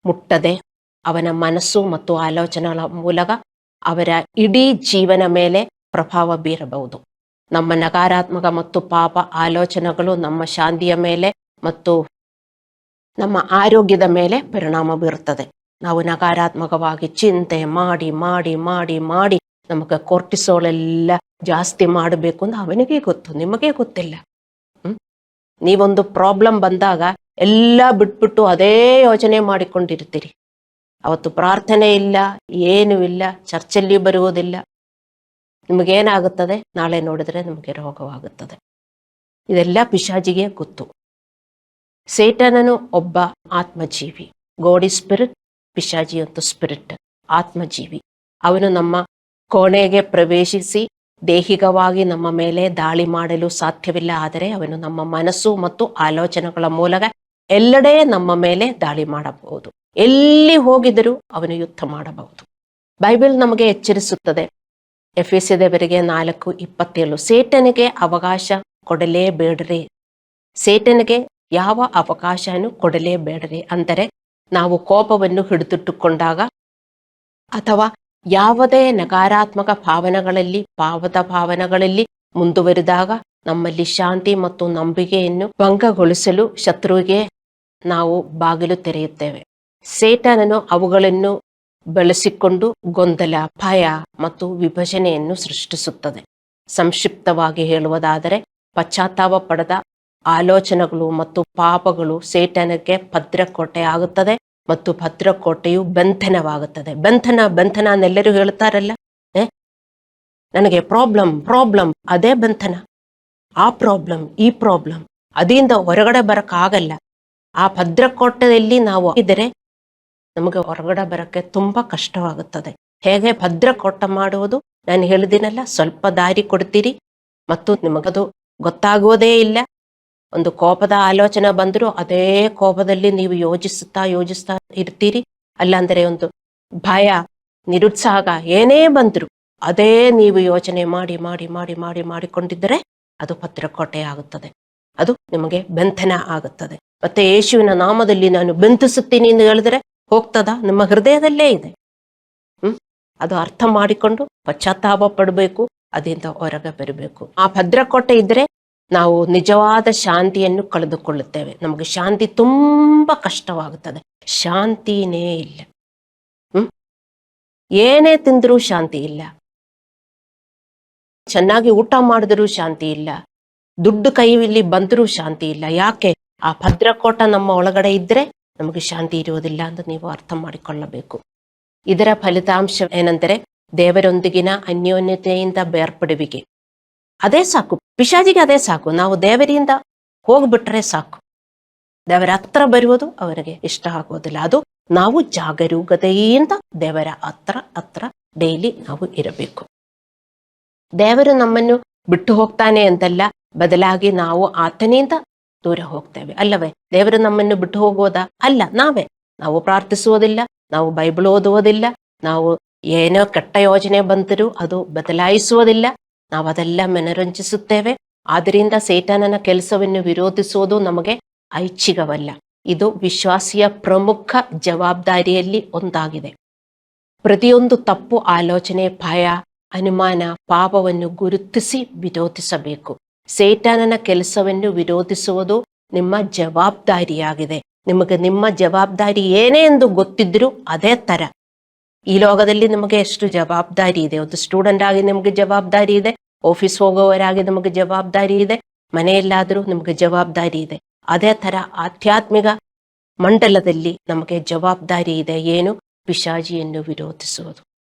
ಮುಟ್ಟದೆ ಅವನ ಮನಸ್ಸು ಮತ್ತು ಆಲೋಚನೆಗಳ ಮೂಲಕ ಅವರ ಇಡೀ ಜೀವನ ಮೇಲೆ ಪ್ರಭಾವ ಬೀರಬಹುದು. ನಮ್ಮ ನಕಾರಾತ್ಮಕ ಮತ್ತು ಪಾಪ ಆಲೋಚನೆಗಳು ನಮ್ಮ ಶಾಂತಿಯ ಮೇಲೆ ಮತ್ತು ನಮ್ಮ ಆರೋಗ್ಯದ ಮೇಲೆ ಪರಿಣಾಮ ಬೀರುತ್ತದೆ. ನಾವು ನಕಾರಾತ್ಮಕವಾಗಿ ಚಿಂತೆ ಮಾಡಿ ಮಾಡಿ ಮಾಡಿ ಮಾಡಿ ನಮಗೆ ಕೋರ್ಟಿಸೋಲ್ ಎಲ್ಲ ಜಾಸ್ತಿ ಮಾಡಬೇಕು ಅಂತ ಅವನಿಗೆ ಗೊತ್ತು, ನಿಮಗೆ ಗೊತ್ತಿಲ್ಲ. ನೀವೊಂದು ಪ್ರಾಬ್ಲಮ್ ಬಂದಾಗ ಎಲ್ಲ ಬಿಟ್ಬಿಟ್ಟು ಅದೇ ಯೋಚನೆ ಮಾಡಿಕೊಂಡಿರ್ತೀರಿ. ಅವತ್ತು ಪ್ರಾರ್ಥನೆ ಇಲ್ಲ, ಏನೂ ಇಲ್ಲ, ಚರ್ಚಲ್ಲಿ ಬರುವುದಿಲ್ಲ. ನಿಮಗೇನಾಗುತ್ತದೆ? ನಾಳೆ ನೋಡಿದ್ರೆ ನಿಮಗೆ ರೋಗವಾಗುತ್ತದೆ. ಇದೆಲ್ಲ ಪಿಶಾಚಿಗೆ ಗೊತ್ತು. ಸೈತಾನನು ಒಬ್ಬ ಆತ್ಮಜೀವಿ. ಗಾಡ್ ಇಸ್ ಸ್ಪಿರಿಟ್, ಪಿಶಾಚಿ ಮತ್ತು ಸ್ಪಿರಿಟ್, ಆತ್ಮಜೀವಿ. ಅವನು ನಮ್ಮ ಕೋಣೆಗೆ ಪ್ರವೇಶಿಸಿ ದೈಹಿಕವಾಗಿ ನಮ್ಮ ಮೇಲೆ ದಾಳಿ ಮಾಡಲು ಸಾಧ್ಯವಿಲ್ಲ. ಆದರೆ ಅವನು ನಮ್ಮ ಮನಸ್ಸು ಮತ್ತು ಆಲೋಚನೆಗಳ ಮೂಲಕ ಎಲ್ಲೆಡೆ ನಮ್ಮ ಮೇಲೆ ದಾಳಿ ಮಾಡಬಹುದು. ಎಲ್ಲಿ ಹೋಗಿದರೂ ಅವನು ಯುದ್ಧ ಮಾಡಬಹುದು. ಬೈಬಲ್ ನಮಗೆ ಎಚ್ಚರಿಸುತ್ತದೆ. ಎಫೆಸದವರಿಗೆ 4:27, ಸೈತಾನನಿಗೆ ಅವಕಾಶ ಕೊಡಲೇಬೇಡ್ರಿ. ಸೈತಾನನಿಗೆ ಯಾವ ಅವಕಾಶನೂ ಕೊಡಲೇಬೇಡರಿ. ಅಂದರೆ ನಾವು ಕೋಪವನ್ನು ಹಿಡಿದಿಟ್ಟುಕೊಂಡಾಗ ಅಥವಾ ಯಾವುದೇ ನಕಾರಾತ್ಮಕ ಪಾಪದ ಭಾವನೆಗಳಲ್ಲಿ ಮುಂದುವರಿದಾಗ ನಮ್ಮಲ್ಲಿ ಶಾಂತಿ ಮತ್ತು ನಂಬಿಕೆಯನ್ನು ಭಂಗಗೊಳಿಸಲು ಶತ್ರುವಿಗೆ ನಾವು ಬಾಗಿಲು ತೆರೆಯುತ್ತೇವೆ. ಸೇಟನನು ಅವುಗಳನ್ನು ಬಳಸಿಕೊಂಡು ಗೊಂದಲ, ಭಯ ಮತ್ತು ವಿಭಜನೆಯನ್ನು ಸೃಷ್ಟಿಸುತ್ತದೆ. ಸಂಕ್ಷಿಪ್ತವಾಗಿ ಹೇಳುವುದಾದರೆ, ಪಶ್ಚಾತ್ತಾಪ ಪಡೆದ ಆಲೋಚನೆಗಳು ಮತ್ತು ಪಾಪಗಳು ಸೇಟನಿಗೆ ಭದ್ರಕೋಟೆ ಆಗುತ್ತದೆ ಮತ್ತು ಭದ್ರಕೋಟೆಯು ಬಂಧನವಾಗುತ್ತದೆ. ಬಂಧನ ಅನ್ನೆಲ್ಲರೂ ಹೇಳ್ತಾರಲ್ಲ, ನನಗೆ ಪ್ರಾಬ್ಲಮ್, ಅದೇ ಬಂಧನ. ಆ ಪ್ರಾಬ್ಲಮ್, ಈ ಪ್ರಾಬ್ಲಮ್, ಅದರಿಂದ ಹೊರಗಡೆ ಬರಕ್ಕಾಗಲ್ಲ. ಆ ಭದ್ರಕೋಟೆಯಲ್ಲಿ ನಾವು ಇದ್ದರೆ ನಮಗೆ ಹೊರಗಡೆ ಬರಕ್ಕೆ ತುಂಬಾ ಕಷ್ಟವಾಗುತ್ತದೆ. ಹೇಗೆ ಭದ್ರಕೋಟೆ ಮಾಡುವುದು? ನಾನು ಹೇಳಿದಿನಲ್ಲ, ಸ್ವಲ್ಪ ದಾರಿ ಕೊಡ್ತೀರಿ ಮತ್ತು ನಿಮಗದು ಗೊತ್ತಾಗುವುದೇ ಇಲ್ಲ. ಒಂದು ಕೋಪದ ಆಲೋಚನೆ ಬಂದರೂ ಅದೇ ಕೋಪದಲ್ಲಿ ನೀವು ಯೋಚಿಸ್ತಾ ಇರ್ತೀರಿ. ಅಲ್ಲಾಂದರೆ ಒಂದು ಭಯ, ನಿರುತ್ಸಾಹ ಏನೇ ಬಂದ್ರು ಅದೇ ನೀವು ಯೋಚನೆ ಮಾಡಿಕೊಂಡಿದ್ದರೆ ಅದು ಭದ್ರಕೋಟೆ ಆಗುತ್ತದೆ. ಅದು ನಿಮಗೆ ಬಂಧನ ಆಗುತ್ತದೆ. ಮತ್ತೆ ಯೇಸುವಿನ ನಾಮದಲ್ಲಿ ನಾನು ಬಂಧಿಸುತ್ತೀನಿ ಎಂದು ಹೇಳಿದ್ರೆ ಹೋಗ್ತದ? ನಿಮ್ಮ ಹೃದಯದಲ್ಲೇ ಇದೆ. ಅದು ಅರ್ಥ ಮಾಡಿಕೊಂಡು ಪಶ್ಚಾತ್ತಾಪ ಪಡಬೇಕು, ಅದರಿಂದ ಹೊರಗೆ ಬರಬೇಕು. ಆ ಭದ್ರಕೋಟೆ ಇದ್ರೆ ನಾವು ನಿಜವಾದ ಶಾಂತಿಯನ್ನು ಕಳೆದುಕೊಳ್ಳುತ್ತೇವೆ. ನಮಗೆ ಶಾಂತಿ ತುಂಬಾ ಕಷ್ಟವಾಗುತ್ತದೆ. ಶಾಂತಿನೇ ಇಲ್ಲ. ಏನೇ ತಿಂದ್ರೂ ಶಾಂತಿ ಇಲ್ಲ, ಚೆನ್ನಾಗಿ ಊಟ ಮಾಡಿದ್ರೂ ಶಾಂತಿ ಇಲ್ಲ, ದುಡ್ಡು ಕೈಯಲ್ಲಿ ಬಂದರೂ ಶಾಂತಿ ಇಲ್ಲ. ಯಾಕೆ? ಆ ಭದ್ರಕೋಟ ನಮ್ಮ ಒಳಗಡೆ ಇದ್ರೆ ನಮಗೆ ಶಾಂತಿ ಇರುವುದಿಲ್ಲ ಅಂತ ನೀವು ಅರ್ಥ ಮಾಡಿಕೊಳ್ಳಬೇಕು. ಇದರ ಫಲಿತಾಂಶ ಏನೆಂದರೆ ದೇವರೊಂದಿಗಿನ ಅನ್ಯೋನ್ಯತೆಯಿಂದ ಬೇರ್ಪಡುವಿಕೆ. ಅದೇ ಸಾಕು, ಪಿಶಾಚಿಗೆ ಅದೇ ಸಾಕು. ನಾವು ದೇವರಿಂದ ಹೋಗ್ಬಿಟ್ರೆ ಸಾಕು. ದೇವರ ಹತ್ರ ಬರುವುದು ಅವರಿಗೆ ಇಷ್ಟ ಆಗುವುದಿಲ್ಲ. ಅದು ನಾವು ಜಾಗರೂಕತೆಯಿಂದ ದೇವರ ಹತ್ರ ಡೈಲಿ ನಾವು ಇರಬೇಕು. ದೇವರು ನಮ್ಮನ್ನು ಬಿಟ್ಟು ಹೋಗ್ತಾನೆ ಅಂತಲ್ಲ, ಬದಲಾಗಿ ನಾವು ಆತನಿಂದ ದೂರ ಹೋಗ್ತೇವೆ ಅಲ್ಲವೇ? ದೇವರು ನಮ್ಮನ್ನು ಬಿಟ್ಟು ಹೋಗೋದಾ? ಅಲ್ಲ. ನಾವು ಪ್ರಾರ್ಥಿಸುವುದಿಲ್ಲ, ನಾವು ಬೈಬಲ್ ಓದುವುದಿಲ್ಲ, ನಾವು ಏನೋ ಕೆಟ್ಟ ಯೋಚನೆ ಬಂದರೂ ಅದು ಬದಲಾಯಿಸುವುದಿಲ್ಲ. ನಾವು ಅದೆಲ್ಲ ಮನರಂಜಿಸುತ್ತೇವೆ. ಆದ್ದರಿಂದ ಸೇತಾನನ ಕೆಲಸವನ್ನು ವಿರೋಧಿಸುವುದು ನಮಗೆ ಐಚ್ಛಿಕವಲ್ಲ. ಇದು ವಿಶ್ವಾಸಿಯ ಪ್ರಮುಖ ಜವಾಬ್ದಾರಿಯಲ್ಲಿ ಒಂದಾಗಿದೆ. ಪ್ರತಿಯೊಂದು ತಪ್ಪು ಆಲೋಚನೆ, ಭಯ, ಅನುಮಾನ, ಪಾಪವನ್ನು ಗುರುತಿಸಿ ವಿರೋಧಿಸಬೇಕು. ಸೇತಾನನ ಕೆಲಸವನ್ನು ವಿರೋಧಿಸುವುದು ನಿಮ್ಮ ಜವಾಬ್ದಾರಿಯಾಗಿದೆ. ನಿಮಗೆ ನಿಮ್ಮ ಜವಾಬ್ದಾರಿ ಏನೇ ಎಂದು ಗೊತ್ತಿದ್ರೂ ಅದೇ ತರ ಈ ಲೋಕದಲ್ಲಿ ನಿಮಗೆ ಎಷ್ಟು ಜವಾಬ್ದಾರಿ ಇದೆ. ಒಂದು ಸ್ಟೂಡೆಂಟ್ ಆಗಿ ನಿಮಗೆ ಜವಾಬ್ದಾರಿ ಇದೆ, ಆಫೀಸ್ ಹೋಗುವವರಾಗಿ ನಮಗೆ ಜವಾಬ್ದಾರಿ ಇದೆ, ಮನೆಯಲ್ಲಾದರೂ ನಿಮಗೆ ಜವಾಬ್ದಾರಿ ಇದೆ. ಅದೇ ತರ ಆಧ್ಯಾತ್ಮಿಕ ಮಂಡಲದಲ್ಲಿ ನಮಗೆ ಜವಾಬ್ದಾರಿ ಇದೆ. ಏನು? ಪಿಶಾಚಿಯನ್ನು ವಿರೋಧಿಸುವುದು.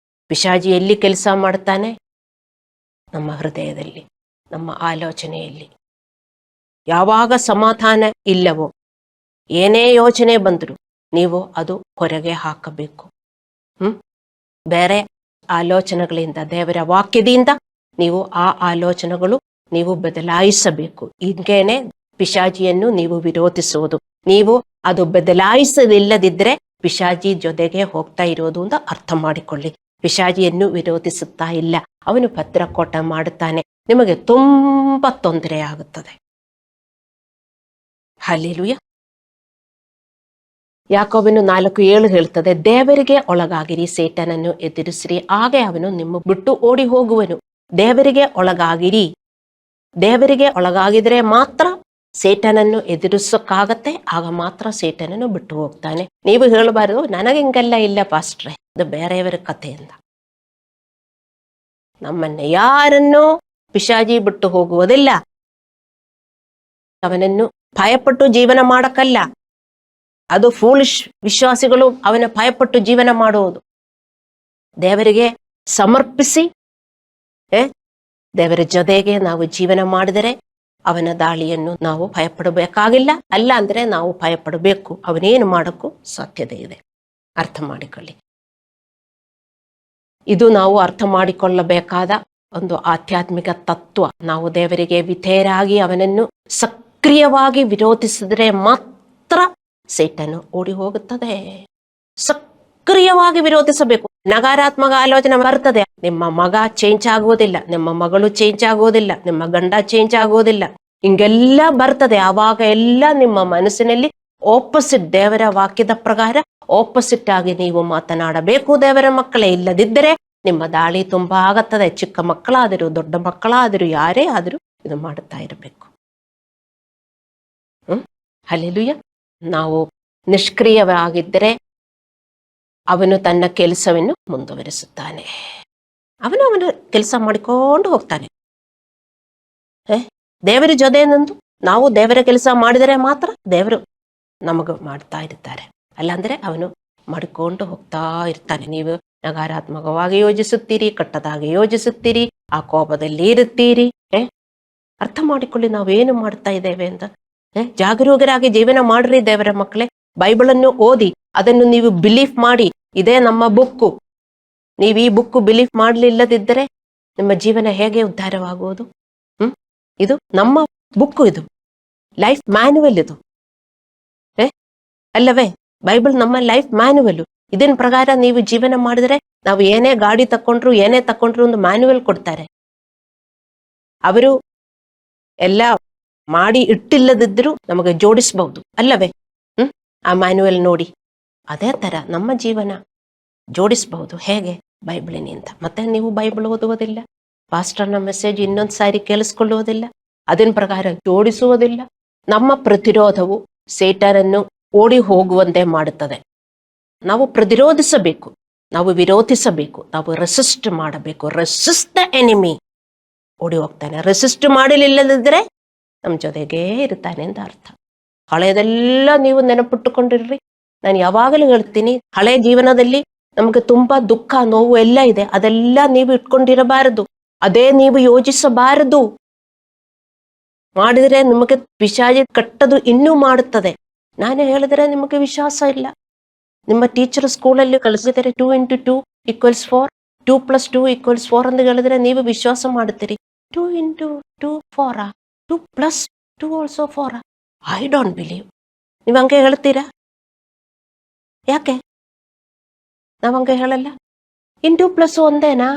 ಪಿಶಾಚಿ ಎಲ್ಲಿ ಕೆಲಸ ಮಾಡ್ತಾನೆ? ನಮ್ಮ ಹೃದಯದಲ್ಲಿ, ನಮ್ಮ ಆಲೋಚನೆಯಲ್ಲಿ. ಯಾವಾಗ ಸಮಾಧಾನ ಇಲ್ಲವೋ, ಏನೇ ಯೋಚನೆ ಬಂದರೂ ನೀವು ಅದು ಹೊರಗೆ ಹಾಕಬೇಕು. ಬೇರೆ ಆಲೋಚನೆಗಳಿಂದ, ದೇವರ ವಾಕ್ಯದಿಂದ ನೀವು ಆ ಆಲೋಚನೆಗಳು ನೀವು ಬದಲಾಯಿಸಬೇಕು. ಹಿಂಗೇನೆ ಪಿಶಾಚಿಯನ್ನು ನೀವು ವಿರೋಧಿಸುವುದು. ನೀವು ಅದು ಬದಲಾಯಿಸಲಿಲ್ಲದಿದ್ರೆ ಪಿಶಾಚಿ ಜೊತೆಗೆ ಹೋಗ್ತಾ ಇರೋದು ಅಂತ ಅರ್ಥ ಮಾಡಿಕೊಳ್ಳಿ. ಪಿಶಾಚಿಯನ್ನು ವಿರೋಧಿಸುತ್ತಾ ಇಲ್ಲ, ಅವನು ಭದ್ರಕೋಟೆ ಮಾಡುತ್ತಾನೆ. ನಿಮಗೆ ತುಂಬಾ ತೊಂದರೆ ಆಗುತ್ತದೆ. ಹಲ್ಲೆಲೂಯಾ. ಯಾಕೋಬನು 4:7 ಹೇಳ್ತದೆ, ದೇವರಿಗೆ ಒಳಗಾಗಿರಿ, ಸೇಟನನ್ನು ಎದುರಿಸಿರಿ, ಹಾಗೆ ಅವನು ನಿಮ್ಮ ಬಿಟ್ಟು ಓಡಿ ಹೋಗುವನು. ದೇವರಿಗೆ ಒಳಗಾಗಿರಿ. ದೇವರಿಗೆ ಒಳಗಾಗಿದ್ರೆ ಮಾತ್ರ ಸೇಟನನ್ನು ಎದುರಿಸೋಕ್ಕಾಗತ್ತೆ. ಆಗ ಮಾತ್ರ ಸೇಟನನ್ನು ಬಿಟ್ಟು ಹೋಗ್ತಾನೆ. ನೀವು ಹೇಳಬಾರದು, ನನಗೆ ಹಿಂಗೆಲ್ಲ ಇಲ್ಲ ಪಾಸ್ಟ್ರೆ, ಅದು ಬೇರೆಯವರ ಕಥೆಯಿಂದ. ನಮ್ಮನ್ನ ಯಾರನ್ನೂ ಪಿಶಾಚಿ ಬಿಟ್ಟು ಹೋಗುವುದಿಲ್ಲ. ಅವನನ್ನು ಭಯಪಟ್ಟು ಜೀವನ ಮಾಡಕ್ಕಲ್ಲ. ಅದು ಫೂಲಿಶ್ ವಿಶ್ವಾಸಿಗಳು ಅವನ ಭಯಪಟ್ಟು ಜೀವನ ಮಾಡುವುದು. ದೇವರಿಗೆ ಸಮರ್ಪಿಸಿ ದೇವರ ಜೊತೆಗೆ ನಾವು ಜೀವನ ಮಾಡಿದರೆ ಅವನ ದಾಳಿಯನ್ನು ನಾವು ಭಯಪಡಬೇಕಾಗಿಲ್ಲ. ಅಲ್ಲ ಅಂದ್ರೆ ನಾವು ಭಯಪಡಬೇಕು. ಅವನೇನು ಮಾಡೋಕ್ಕೂ ಸಾಧ್ಯತೆ ಇದೆ. ಅರ್ಥ ಮಾಡಿಕೊಳ್ಳಿ. ಇದು ನಾವು ಅರ್ಥ ಮಾಡಿಕೊಳ್ಳಬೇಕಾದ ಒಂದು ಆಧ್ಯಾತ್ಮಿಕ ತತ್ವ. ನಾವು ದೇವರಿಗೆ ವಿಧೇಯರಾಗಿ ಅವನನ್ನು ಸಕ್ರಿಯವಾಗಿ ವಿರೋಧಿಸಿದ್ರೆ ಮಾತ್ರ ಸೇಟನು ಓಡಿ ಹೋಗುತ್ತದೆ. ಸಕ್ರಿಯವಾಗಿ ವಿರೋಧಿಸಬೇಕು. ನಕಾರಾತ್ಮಕ ಆಲೋಚನೆ ಬರ್ತದೆ. ನಿಮ್ಮ ಮಗ ಚೇಂಜ್ ಆಗುವುದಿಲ್ಲ, ನಿಮ್ಮ ಮಗಳು ಚೇಂಜ್ ಆಗುವುದಿಲ್ಲ, ನಿಮ್ಮ ಗಂಡ ಚೇಂಜ್ ಆಗುವುದಿಲ್ಲ, ಹಿಂಗೆಲ್ಲ ಬರ್ತದೆ. ಆವಾಗ ಎಲ್ಲ ನಿಮ್ಮ ಮನಸ್ಸಿನಲ್ಲಿ ಆಪೋಸಿಟ್, ದೇವರ ವಾಕ್ಯದ ಪ್ರಕಾರ ಆಪೋಸಿಟ್ ಆಗಿ ನೀವು ಮಾತನಾಡಬೇಕು ದೇವರ ಮಕ್ಕಳೇ. ಇಲ್ಲದಿದ್ದರೆ ನಿಮ್ಮ ದಾಳಿ ತುಂಬಾ ಆಗತ್ತದೆ. ಚಿಕ್ಕ ಮಕ್ಕಳಾದರೂ ದೊಡ್ಡ ಮಕ್ಕಳಾದರೂ ಯಾರೇ ಆದರೂ ಇದು ಮಾಡುತ್ತಾ ಇರಬೇಕು. ಹಲ್ಲೆಲೂಯಾ. ನಾವು ನಿಷ್ಕ್ರಿಯವಾಗಿದ್ದರೆ ಅವನು ತನ್ನ ಕೆಲಸವನ್ನು ಮುಂದುವರಿಸುತ್ತಾನೆ. ಅವನು ಕೆಲಸ ಮಾಡಿಕೊಂಡು ಹೋಗ್ತಾನೆ. ದೇವರ ಜೊತೆನಂದು ನಾವು ದೇವರ ಕೆಲಸ ಮಾಡಿದರೆ ಮಾತ್ರ ದೇವರು ನಮಗೂ ಮಾಡ್ತಾ ಇರ್ತಾರೆ. ಅಲ್ಲಾಂದ್ರೆ ಅವನು ಮಾಡಿಕೊಂಡು ಹೋಗ್ತಾ ಇರ್ತಾನೆ. ನೀವು ನಕಾರಾತ್ಮಕವಾಗಿ ಯೋಚಿಸುತ್ತೀರಿ, ಕೆಟ್ಟದಾಗಿ ಯೋಚಿಸುತ್ತೀರಿ, ಆ ಕೋಪದಲ್ಲಿ ಇರುತ್ತೀರಿ. ಅರ್ಥ ಮಾಡಿಕೊಳ್ಳಿ ನಾವೇನು ಮಾಡ್ತಾ ಇದ್ದೇವೆ ಅಂತ. ಜಾಗರೂಕರಾಗಿ ಜೀವನ ಮಾಡ್ರಿ ದೇವರ ಮಕ್ಕಳೇ. ಬೈಬಲನ್ನು ಓದಿ ಅದನ್ನು ನೀವು ಬಿಲೀಫ್ ಮಾಡಿ. ಇದೇ ನಮ್ಮ ಬುಕ್ಕು. ನೀವು ಈ ಬುಕ್ಕು ಬಿಲೀಫ್ ಮಾಡಲಿಲ್ಲದಿದ್ದರೆ ನಿಮ್ಮ ಜೀವನ ಹೇಗೆ ಉದ್ಧಾರವಾಗುವುದು? ಇದು ನಮ್ಮ ಬುಕ್ಕು, ಇದು ಲೈಫ್ ಮ್ಯಾನ್ಯುವಲ್ ಇದು, ಅಲ್ಲವೇ? ಬೈಬಲ್ ನಮ್ಮ ಲೈಫ್ ಮ್ಯಾನ್ಯುವಲ್. ಇದನ್ ಪ್ರಕಾರ ನೀವು ಜೀವನ ಮಾಡಿದ್ರೆ, ನಾವು ಏನೇ ಗಾಡಿ ತಕೊಂಡ್ರು ಏನೇ ತಕೊಂಡ್ರು ಒಂದು ಮ್ಯಾನ್ಯುವಲ್ ಕೊಡ್ತಾರೆ. ಅವರು ಎಲ್ಲ ಮಾಡಿ ಇಟ್ಟಿಲ್ಲದಿದ್ರು ನಮಗೆ ಜೋಡಿಸಬಹುದು, ಅಲ್ಲವೇ? ಆ ಮ್ಯಾನ್ಯುವಲ್ ನೋಡಿ. ಅದೇ ತರ ನಮ್ಮ ಜೀವನ ಜೋಡಿಸಬಹುದು. ಹೇಗೆ? ಬೈಬಲಿನಿಂದ. ಮತ್ತೆ ನೀವು ಬೈಬಲ್ ಓದುವುದಿಲ್ಲ, ಪಾಸ್ಟರ್ನ ಮೆಸೇಜ್ ಇನ್ನೊಂದು ಸಾರಿ ಕೇಳಿಸ್ಕೊಳ್ಳುವುದಿಲ್ಲ, ಅದನ್ ಪ್ರಕಾರ ಜೋಡಿಸುವುದಿಲ್ಲ. ನಮ್ಮ ಪ್ರತಿರೋಧವು ಸೇಟನನ್ನು ಓಡಿ ಹೋಗುವಂತೆ ಮಾಡುತ್ತದೆ. ನಾವು ಪ್ರತಿರೋಧಿಸಬೇಕು, ನಾವು ವಿರೋಧಿಸಬೇಕು, ನಾವು ರೆಸಿಸ್ಟ್ ಮಾಡಬೇಕು. ರೆಸಿಸ್ಟ್ ದ ಎನಿಮಿ, ಓಡಿ ಹೋಗ್ತಾನೆ. ರೆಸಿಸ್ಟ್ ಮಾಡಲಿಲ್ಲದಿದ್ರೆ ನಮ್ಮ ಜೊತೆಗೇ ಇರ್ತಾನೆ ಅಂತ ಅರ್ಥ. ಹಳೆಯದೆಲ್ಲ ನೀವು ನೆನಪಿಟ್ಟುಕೊಂಡಿರ್ರಿ. ನಾನು ಯಾವಾಗಲೂ ಹೇಳ್ತೀನಿ, ಹಳೆ ಜೀವನದಲ್ಲಿ ನಮಗೆ ತುಂಬಾ ದುಃಖ ನೋವು ಎಲ್ಲ ಇದೆ. ಅದೆಲ್ಲ ನೀವು ಇಟ್ಕೊಂಡಿರಬಾರದು, ಅದೇ ನೀವು ಯೋಚಿಸಬಾರದು. ಮಾಡಿದ್ರೆ ನಿಮಗೆ ಪಿಶಾಚಿ ಕಟ್ಟದು ಇನ್ನೂ ಮಾಡುತ್ತದೆ. ನಾನು ಹೇಳಿದ್ರೆ ನಿಮಗೆ ವಿಶ್ವಾಸ ಇಲ್ಲ. ನಿಮ್ಮ ಟೀಚರ್ ಸ್ಕೂಲಲ್ಲಿ ಕಳಿಸಿದರೆ 2 × 2 = 4, 2 + 2 = 4 ಅಂತ ಹೇಳಿದ್ರೆ ನೀವು ವಿಶ್ವಾಸ ಮಾಡುತ್ತೀರಿ. 2 × 2 4, 2 + 2 also 4. I don't believe. ನೀವು ಹಂಗೆ ಹೇಳ್ತೀರಾ? ಯಾಕೆ ನಾವು ಹಂಗೆ ಹೇಳಲ್ಲ? 2 + ಒಂದೇನಾ?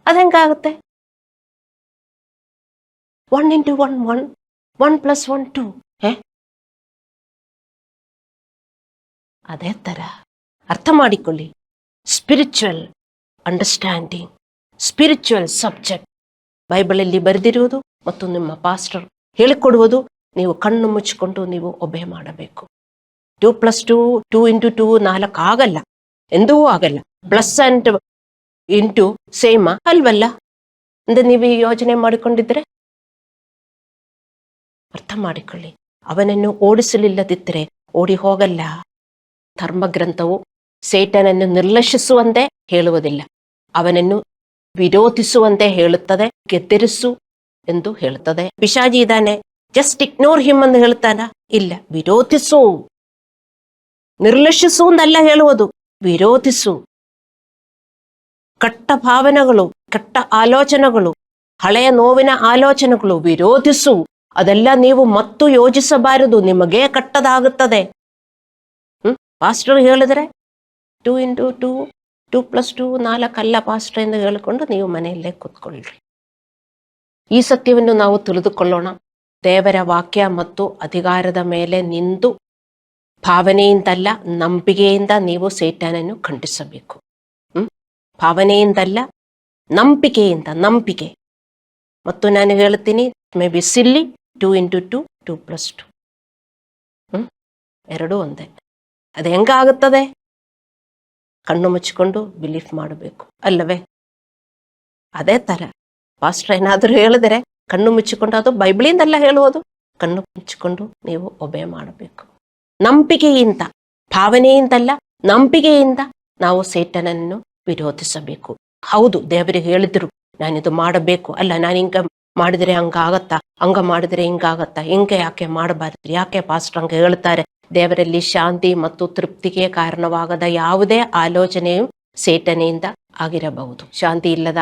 ಅದೆಂಗಾಗುತ್ತೆ? 1 × 1 1, 1 + 1 2. ಅದೇ ತರ ಅರ್ಥ ಮಾಡಿಕೊಳ್ಳಿ. ಸ್ಪಿರಿಚುವಲ್ ಅಂಡರ್ಸ್ಟ್ಯಾಂಡಿಂಗ್, ಸ್ಪಿರಿಚುವಲ್ ಸಬ್ಜೆಕ್ಟ್ ಬೈಬಲಲ್ಲಿ ಬರೆದಿರುವುದು ಮತ್ತು ನಿಮ್ಮ ಪಾಸ್ಟರ್ ಹೇಳಿಕೊಡುವುದು ನೀವು ಕಣ್ಣು ಮುಚ್ಚಿಕೊಂಡು ನೀವು ಒಬೆ ಮಾಡಬೇಕು. 2 + 2, 2 × 2 4 ಆಗಲ್ಲ, ಎಂದೂ ಆಗಲ್ಲ. ಪ್ಲಸ್ ಅಂಡ್ ಇಂಟು ಸೇಮ ಅಲ್ವಲ್ಲ ಅಂತ ನೀವು ಯೋಚನೆ ಮಾಡಿಕೊಂಡಿದ್ರೆ ಅರ್ಥ ಮಾಡಿಕೊಳ್ಳಿ. ಅವನನ್ನು ಓಡಿಸಲಿಲ್ಲದಿದ್ದರೆ ಓಡಿ ಹೋಗಲ್ಲ. ಧರ್ಮಗ್ರಂಥವು ಸೇಟನನ್ನು ನಿರ್ಲಕ್ಷಿಸುವಂತೆ ಹೇಳುವುದಿಲ್ಲ, ಅವನನ್ನು ವಿರೋಧಿಸುವಂತೆ ಹೇಳುತ್ತದೆ. ಗೆದ್ದರಿಸು ಎಂದು ಹೇಳುತ್ತದೆ. ಪಿಶಾಚಿ ಇದ್ದಾನೆ, ಜಸ್ಟ್ ಇಗ್ನೋರ್ ಹಿಮ್ ಅಂತ ಹೇಳ್ತಾನ? ಇಲ್ಲ, ವಿರೋಧಿಸು. ನಿರ್ಲಕ್ಷಿಸು ಅಂದಲ್ಲ ಹೇಳುವುದು, ವಿರೋಧಿಸು. ಕೆಟ್ಟ ಭಾವನೆಗಳು, ಕೆಟ್ಟ ಆಲೋಚನೆಗಳು, ಹಳೆಯ ನೋವಿನ ಆಲೋಚನೆಗಳು ವಿರೋಧಿಸು. ಅದೆಲ್ಲ ನೀವು ಮತ್ತು ಯೋಚಿಸಬಾರದು, ನಿಮಗೇ ಕೆಟ್ಟದಾಗುತ್ತದೆ. ಪಾಸ್ಟರ್ ಹೇಳಿದ್ರೆ 2 × 2, 2 + 2 4 ಅಲ್ಲ ಪಾಸ್ಟರ್ ಎಂದು ಹೇಳಿಕೊಂಡು ನೀವು ಮನೆಯಲ್ಲೇ ಕೂತ್ಕೊಳ್ಳ್ರಿ. ಈ ಸತ್ಯವನ್ನು ನಾವು ತಿಳಿದುಕೊಳ್ಳೋಣ. ದೇವರ ವಾಕ್ಯ ಮತ್ತು ಅಧಿಕಾರದ ಮೇಲೆ ನಿಂತು ಭಾವನೆಯಿಂದಲ್ಲ ನಂಬಿಕೆಯಿಂದ ನೀವು ಸೇಟನನ್ನು ಖಂಡಿಸಬೇಕು. ಭಾವನೆಯಿಂದಲ್ಲ, ನಂಬಿಕೆಯಿಂದ. ನಂಬಿಕೆ ಮತ್ತು ನಾನು ಹೇಳ್ತೀನಿ, ಮೇ ಬಿ ಸಿಲ್ಲಿ 2 × 2, 2 + 2 ಎರಡೂ ಒಂದೇ. ಅದು ಹೆಂಗಾಗುತ್ತದೆ? ಕಣ್ಣು ಮುಚ್ಚಿಕೊಂಡು ಬಿಲೀಫ್ ಮಾಡಬೇಕು, ಅಲ್ಲವೇ? ಅದೇ ತರ ಪಾಸ್ಟರ್ ಏನಾದರೂ ಹೇಳಿದರೆ ಕಣ್ಣು ಮುಚ್ಚಿಕೊಂಡು, ಅದು ಬೈಬಲಿಂದಲ್ಲ ಹೇಳುವುದು, ಕಣ್ಣು ಮುಚ್ಚಿಕೊಂಡು ನೀವು ಒಬೆ ಮಾಡಬೇಕು. ನಂಬಿಕೆಯಿಂದ, ಭಾವನೆಯಿಂದಲ್ಲ, ನಂಬಿಕೆಯಿಂದ ನಾವು ಸೇಟನನ್ನು ವಿರೋಧಿಸಬೇಕು. ಹೌದು, ದೇವರಿಗೆ ಹೇಳಿದ್ರು ನಾನಿದು ಮಾಡಬೇಕು, ಅಲ್ಲ ನಾನು ಹಿಂಗ ಮಾಡಿದರೆ ಹಂಗಾಗತ್ತಾ, ಹಂಗ ಮಾಡಿದರೆ ಹಿಂಗಾಗತ್ತಾ, ಹಿಂಗೆ ಯಾಕೆ ಮಾಡಬಾರ್ದು, ಯಾಕೆ ಪಾಸ್ಟರ್ ಹಂಗೆ ಹೇಳ್ತಾರೆ? ದೇವರಲ್ಲಿ ಶಾಂತಿ ಮತ್ತು ತೃಪ್ತಿಗೆ ಕಾರಣವಾಗದ ಯಾವುದೇ ಆಲೋಚನೆಯು ಸೇಟನೆಯಿಂದ ಆಗಿರಬಹುದು. ಶಾಂತಿ ಇಲ್ಲದ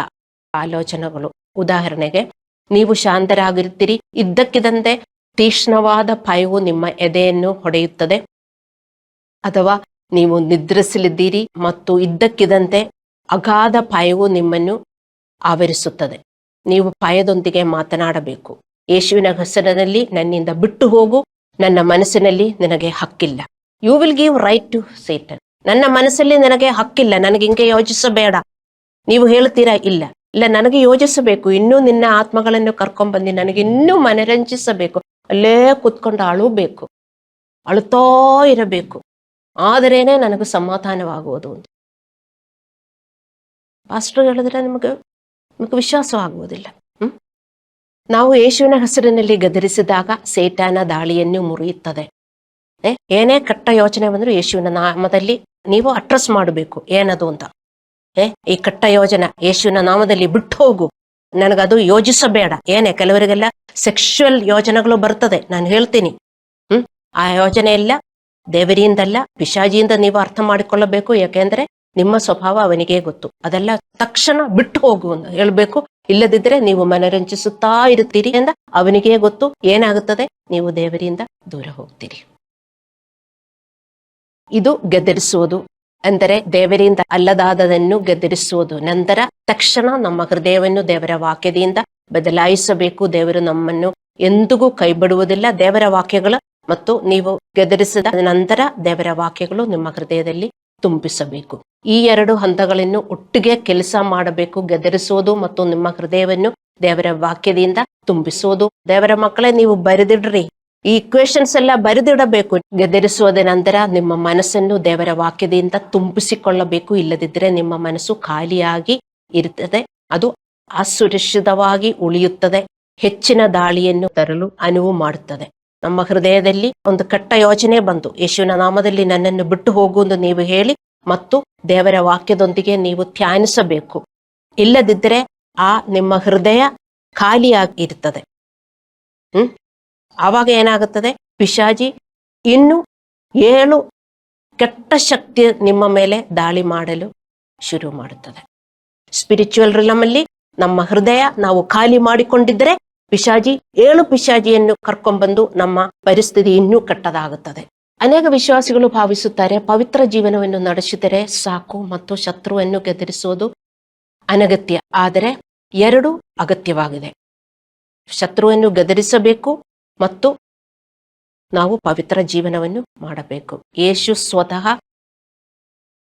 ಆಲೋಚನೆಗಳು, ಉದಾಹರಣೆಗೆ ನೀವು ಶಾಂತರಾಗಿರ್ತೀರಿ, ಇದ್ದಕ್ಕಿದ್ದಂತೆ ತೀಕ್ಷ್ಣವಾದ ಭಯವು ನಿಮ್ಮ ಎದೆಯನ್ನು ಹೊಡೆಯುತ್ತದೆ. ಅಥವಾ ನೀವು ನಿದ್ರಿಸಲಿದ್ದೀರಿ ಮತ್ತು ಇದ್ದಕ್ಕಿದ್ದಂತೆ ಅಗಾಧ ಭಯವು ನಿಮ್ಮನ್ನು ಆವರಿಸುತ್ತದೆ. ನೀವು ಭಯದೊಂದಿಗೆ ಮಾತನಾಡಬೇಕು. ಯೇಸುವಿನ ಹೆಸರಿನಲ್ಲಿ ನನ್ನಿಂದ ಬಿಟ್ಟು ಹೋಗು, ನನ್ನ ಮನಸ್ಸಿನಲ್ಲಿ ನಿನಗೆ ಹಕ್ಕಿಲ್ಲ. You will give right to Satan. ನನ್ನ ಮನಸ್ಸಲ್ಲಿ ನನಗೆ ಹಕ್ಕಿಲ್ಲ, ನನಗೆ ಹಿಂಗೆ ಯೋಚಿಸಬೇಡ. ನೀವು ಹೇಳ್ತೀರಾ, ಇಲ್ಲ ಇಲ್ಲ, ನನಗೆ ಯೋಚಿಸಬೇಕು, ಇನ್ನೂ ನಿನ್ನ ಆತ್ಮಗಳನ್ನು ಕರ್ಕೊಂಡ್ಬಂದು ನನಗೆ ಇನ್ನೂ ಮನರಂಜಿಸಬೇಕು. ಅಲ್ಲೇ ಕೂತ್ಕೊಂಡು ಅಳುಬೇಕು, ಅಳುತ್ತಾ ಇರಬೇಕು, ಆದರೇನೆ ನನಗೆ ಸಮಾಧಾನವಾಗುವುದು ಅಂತ ಪಾಸ್ಟರ್ ಹೇಳಿದ್ರೆ ನಿಮಗೆ ವಿಶ್ವಾಸವಾಗುವುದಿಲ್ಲ. ನಾವು ಯೇಸುವಿನ ಹೆಸರಿನಲ್ಲಿ ಗದರಿಸಿದಾಗ ಸೇಟಾನ ದಾಳಿಯನ್ನು ಮುರಿಯುತ್ತದೆ. ಏನೇ ಕೆಟ್ಟ ಯೋಚನೆ ಬಂದರೂ ಯೇಸುವಿನ ನಾಮದಲ್ಲಿ ನೀವು ಅಡ್ರೆಸ್ ಮಾಡಬೇಕು. ಏನದು ಅಂತ, ಈ ಕೆಟ್ಟ ಯೋಜನೆ ಯೇಸುವಿನ ನಾಮದಲ್ಲಿ ಬಿಟ್ಟು ಹೋಗು, ನನಗದು ಯೋಚಿಸಬೇಡ. ಏನೇ ಕೆಲವರಿಗೆಲ್ಲ ಸೆಕ್ಷುವಲ್ ಯೋಜನೆಗಳು ಬರ್ತದೆ, ನಾನು ಹೇಳ್ತೀನಿ. ಆ ಯೋಜನೆ ಎಲ್ಲ ದೇವರಿಂದಲ್ಲ, ಪಿಶಾಜಿಯಿಂದ ನೀವು ಅರ್ಥ ಮಾಡಿಕೊಳ್ಳಬೇಕು. ಯಾಕೆಂದ್ರೆ ನಿಮ್ಮ ಸ್ವಭಾವ ಅವನಿಗೆ ಗೊತ್ತು. ಅದೆಲ್ಲ ತಕ್ಷಣ ಬಿಟ್ಟು ಹೋಗು ಅಂತ ಹೇಳ್ಬೇಕು. ಇಲ್ಲದಿದ್ದರೆ ನೀವು ಮನರಂಜಿಸುತ್ತಾ ಇರುತ್ತೀರಿ ಎಂದ ಅವನಿಗೆ ಗೊತ್ತು. ಏನಾಗುತ್ತದೆ, ನೀವು ದೇವರಿಂದ ದೂರ ಹೋಗ್ತೀರಿ. ಇದು ಗದರಿಸುವುದು ಅಂದರೆ ದೇವರಿಂದ ಅಲ್ಲದಾದದನ್ನು ಗದರಿಸುವುದು. ನಂತರ ತಕ್ಷಣ ನಮ್ಮ ಹೃದಯವನ್ನು ದೇವರ ವಾಕ್ಯದಿಂದ ಬದಲಾಯಿಸಬೇಕು. ದೇವರು ನಮ್ಮನ್ನು ಎಂದಿಗೂ ಕೈ ಬಿಡುವುದಿಲ್ಲ. ದೇವರ ವಾಕ್ಯಗಳು ಮತ್ತು ನೀವು ಗದರಿಸಿದ ನಂತರ ದೇವರ ವಾಕ್ಯಗಳು ನಿಮ್ಮ ಹೃದಯದಲ್ಲಿ ತುಂಬಿಸಬೇಕು. ಈ ಎರಡು ಹಂತಗಳನ್ನು ಒಟ್ಟಿಗೆ ಕೆಲಸ ಮಾಡಬೇಕು. ಗದರಿಸೋದು ಮತ್ತು ನಿಮ್ಮ ಹೃದಯವನ್ನು ದೇವರ ವಾಕ್ಯದಿಂದ ತುಂಬಿಸೋದು. ದೇವರ ಮಕ್ಕಳೇ, ನೀವು ಬರೆದಿಡ್ರಿ, ಈ ಇಕ್ವೇಶನ್ಸ್ ಎಲ್ಲ ಬರೆದಿಡಬೇಕು. ಗದರಿಸುವುದ ನಂತರ ನಿಮ್ಮ ಮನಸ್ಸನ್ನು ದೇವರ ವಾಕ್ಯದಿಂದ ತುಂಬಿಸಿಕೊಳ್ಳಬೇಕು. ಇಲ್ಲದಿದ್ದರೆ ನಿಮ್ಮ ಮನಸ್ಸು ಖಾಲಿಯಾಗಿ ಇರುತ್ತದೆ, ಅದು ಅಸುರಕ್ಷಿತವಾಗಿ ಉಳಿಯುತ್ತದೆ, ಹೆಚ್ಚಿನ ದಾಳಿಯನ್ನು ತರಲು ಅನುವು ಮಾಡುತ್ತದೆ. ನಮ್ಮ ಹೃದಯದಲ್ಲಿ ಒಂದು ಕೆಟ್ಟ ಯೋಚನೆ ಬಂತು, ಯೇಸುವಿನ ನಾಮದಲ್ಲಿ ನನ್ನನ್ನು ಬಿಟ್ಟು ಹೋಗುವುದು ನೀವು ಹೇಳಿ ಮತ್ತು ದೇವರ ವಾಕ್ಯದೊಂದಿಗೆ ನೀವು ಧ್ಯಾನಿಸಬೇಕು. ಇಲ್ಲದಿದ್ದರೆ ನಿಮ್ಮ ಹೃದಯ ಖಾಲಿಯಾಗಿರ್ತದೆ. ಆವಾಗ ಏನಾಗುತ್ತದೆ, ಪಿಶಾಚಿ ಇನ್ನು 7 ಕೆಟ್ಟ ಶಕ್ತಿ ನಿಮ್ಮ ಮೇಲೆ ದಾಳಿ ಮಾಡಲು ಶುರು ಮಾಡುತ್ತದೆ. ಸ್ಪಿರಿಚುವಲ್ ರಿಲಮಲ್ಲಿ ನಮ್ಮ ಹೃದಯ ನಾವು ಖಾಲಿ ಮಾಡಿಕೊಂಡಿದ್ದರೆ ಪಿಶಾಚಿ 7 ಪಿಶಾಚಿಯನ್ನು ಕರ್ಕೊಂಡ್ಬಂದು ನಮ್ಮ ಪರಿಸ್ಥಿತಿ ಇನ್ನೂ ಕೆಟ್ಟದಾಗುತ್ತದೆ. ಅನೇಕ ವಿಶ್ವಾಸಿಗಳು ಭಾವಿಸುತ್ತಾರೆ, ಪವಿತ್ರ ಜೀವನವನ್ನು ನಡೆಸಿದರೆ ಸಾಕು ಮತ್ತು ಶತ್ರುವನ್ನು ಗೆದರಿಸುವುದು ಅನಗತ್ಯ. ಆದರೆ 2 ಅಗತ್ಯವಾಗಿದೆ. ಶತ್ರುವನ್ನು ಗದರಿಸಬೇಕು ಮತ್ತು ನಾವು ಪವಿತ್ರ ಜೀವನವನ್ನು ಮಾಡಬೇಕು. ಯೇಸು ಸ್ವತಃ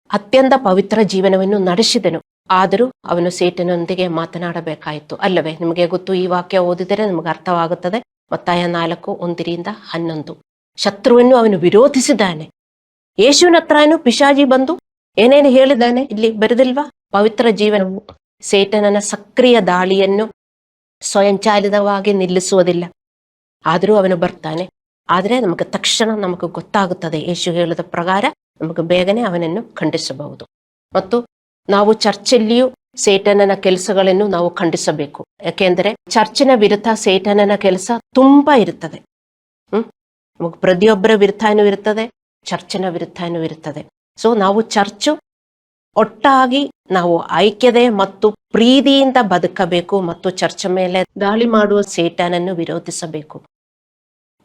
ಅತ್ಯಂತ ಪವಿತ್ರ ಜೀವನವನ್ನು ನಡೆಸಿದನು, ಆದರೂ ಅವನು ಸೇಟನೊಂದಿಗೆ ಮಾತನಾಡಬೇಕಾಯಿತು ಅಲ್ಲವೇ? ನಿಮಗೆ ಗೊತ್ತು, ಈ ವಾಕ್ಯ ಓದಿದರೆ ನಮಗೆ ಅರ್ಥವಾಗುತ್ತದೆ. ಮತ್ತಾಯ 4:1-11. ಶತ್ರುವನ್ನು ಅವನು ವಿರೋಧಿಸಿದ್ದಾನೆ. ಯೇಸುವಿನ ಹತ್ರನು ಪಿಶಾಚಿ ಬಂದು ಏನೇನು ಹೇಳಿದ್ದಾನೆ ಇಲ್ಲಿ ಬರೆದಿಲ್ವಾ? ಪವಿತ್ರ ಜೀವನವು ಸೇಟನನ ಸಕ್ರಿಯ ದಾಳಿಯನ್ನು ಸ್ವಯಂಚಾಲಿತವಾಗಿ ನಿಲ್ಲಿಸುವುದಿಲ್ಲ. ಆದರೂ ಅವನು ಬರ್ತಾನೆ. ಆದರೆ ನಮಗೆ ತಕ್ಷಣ ನಮಗೆ ಗೊತ್ತಾಗುತ್ತದೆ, ಯೇಸು ಹೇಳಿದ ಪ್ರಕಾರ ನಮಗೆ ಬೇಗನೆ ಅವನನ್ನು ಖಂಡಿಸಬಹುದು. ಮತ್ತು ನಾವು ಚರ್ಚಲ್ಲಿಯೂ ಸೇಟನನ ಕೆಲಸಗಳನ್ನು ನಾವು ಖಂಡಿಸಬೇಕು. ಯಾಕೆಂದರೆ ಚರ್ಚಿನ ವಿರುದ್ಧ ಸೇಟನನ ಕೆಲಸ ತುಂಬಾ ಇರುತ್ತದೆ. ನಮಗೆ ಪ್ರತಿಯೊಬ್ಬರ ವಿರುದ್ಧನೂ ಇರುತ್ತದೆ, ಚರ್ಚಿನ ವಿರುದ್ಧನೂ ಇರುತ್ತದೆ. ಸೊ ನಾವು ಚರ್ಚು ಒಟ್ಟಾಗಿ ನಾವು ಐಕ್ಯತೆ ಮತ್ತು ಪ್ರೀತಿಯಿಂದ ಬದುಕಬೇಕು ಮತ್ತು ಚರ್ಚ್ ಮೇಲೆ ದಾಳಿ ಮಾಡುವ ಸೇಟನನ್ನು ವಿರೋಧಿಸಬೇಕು.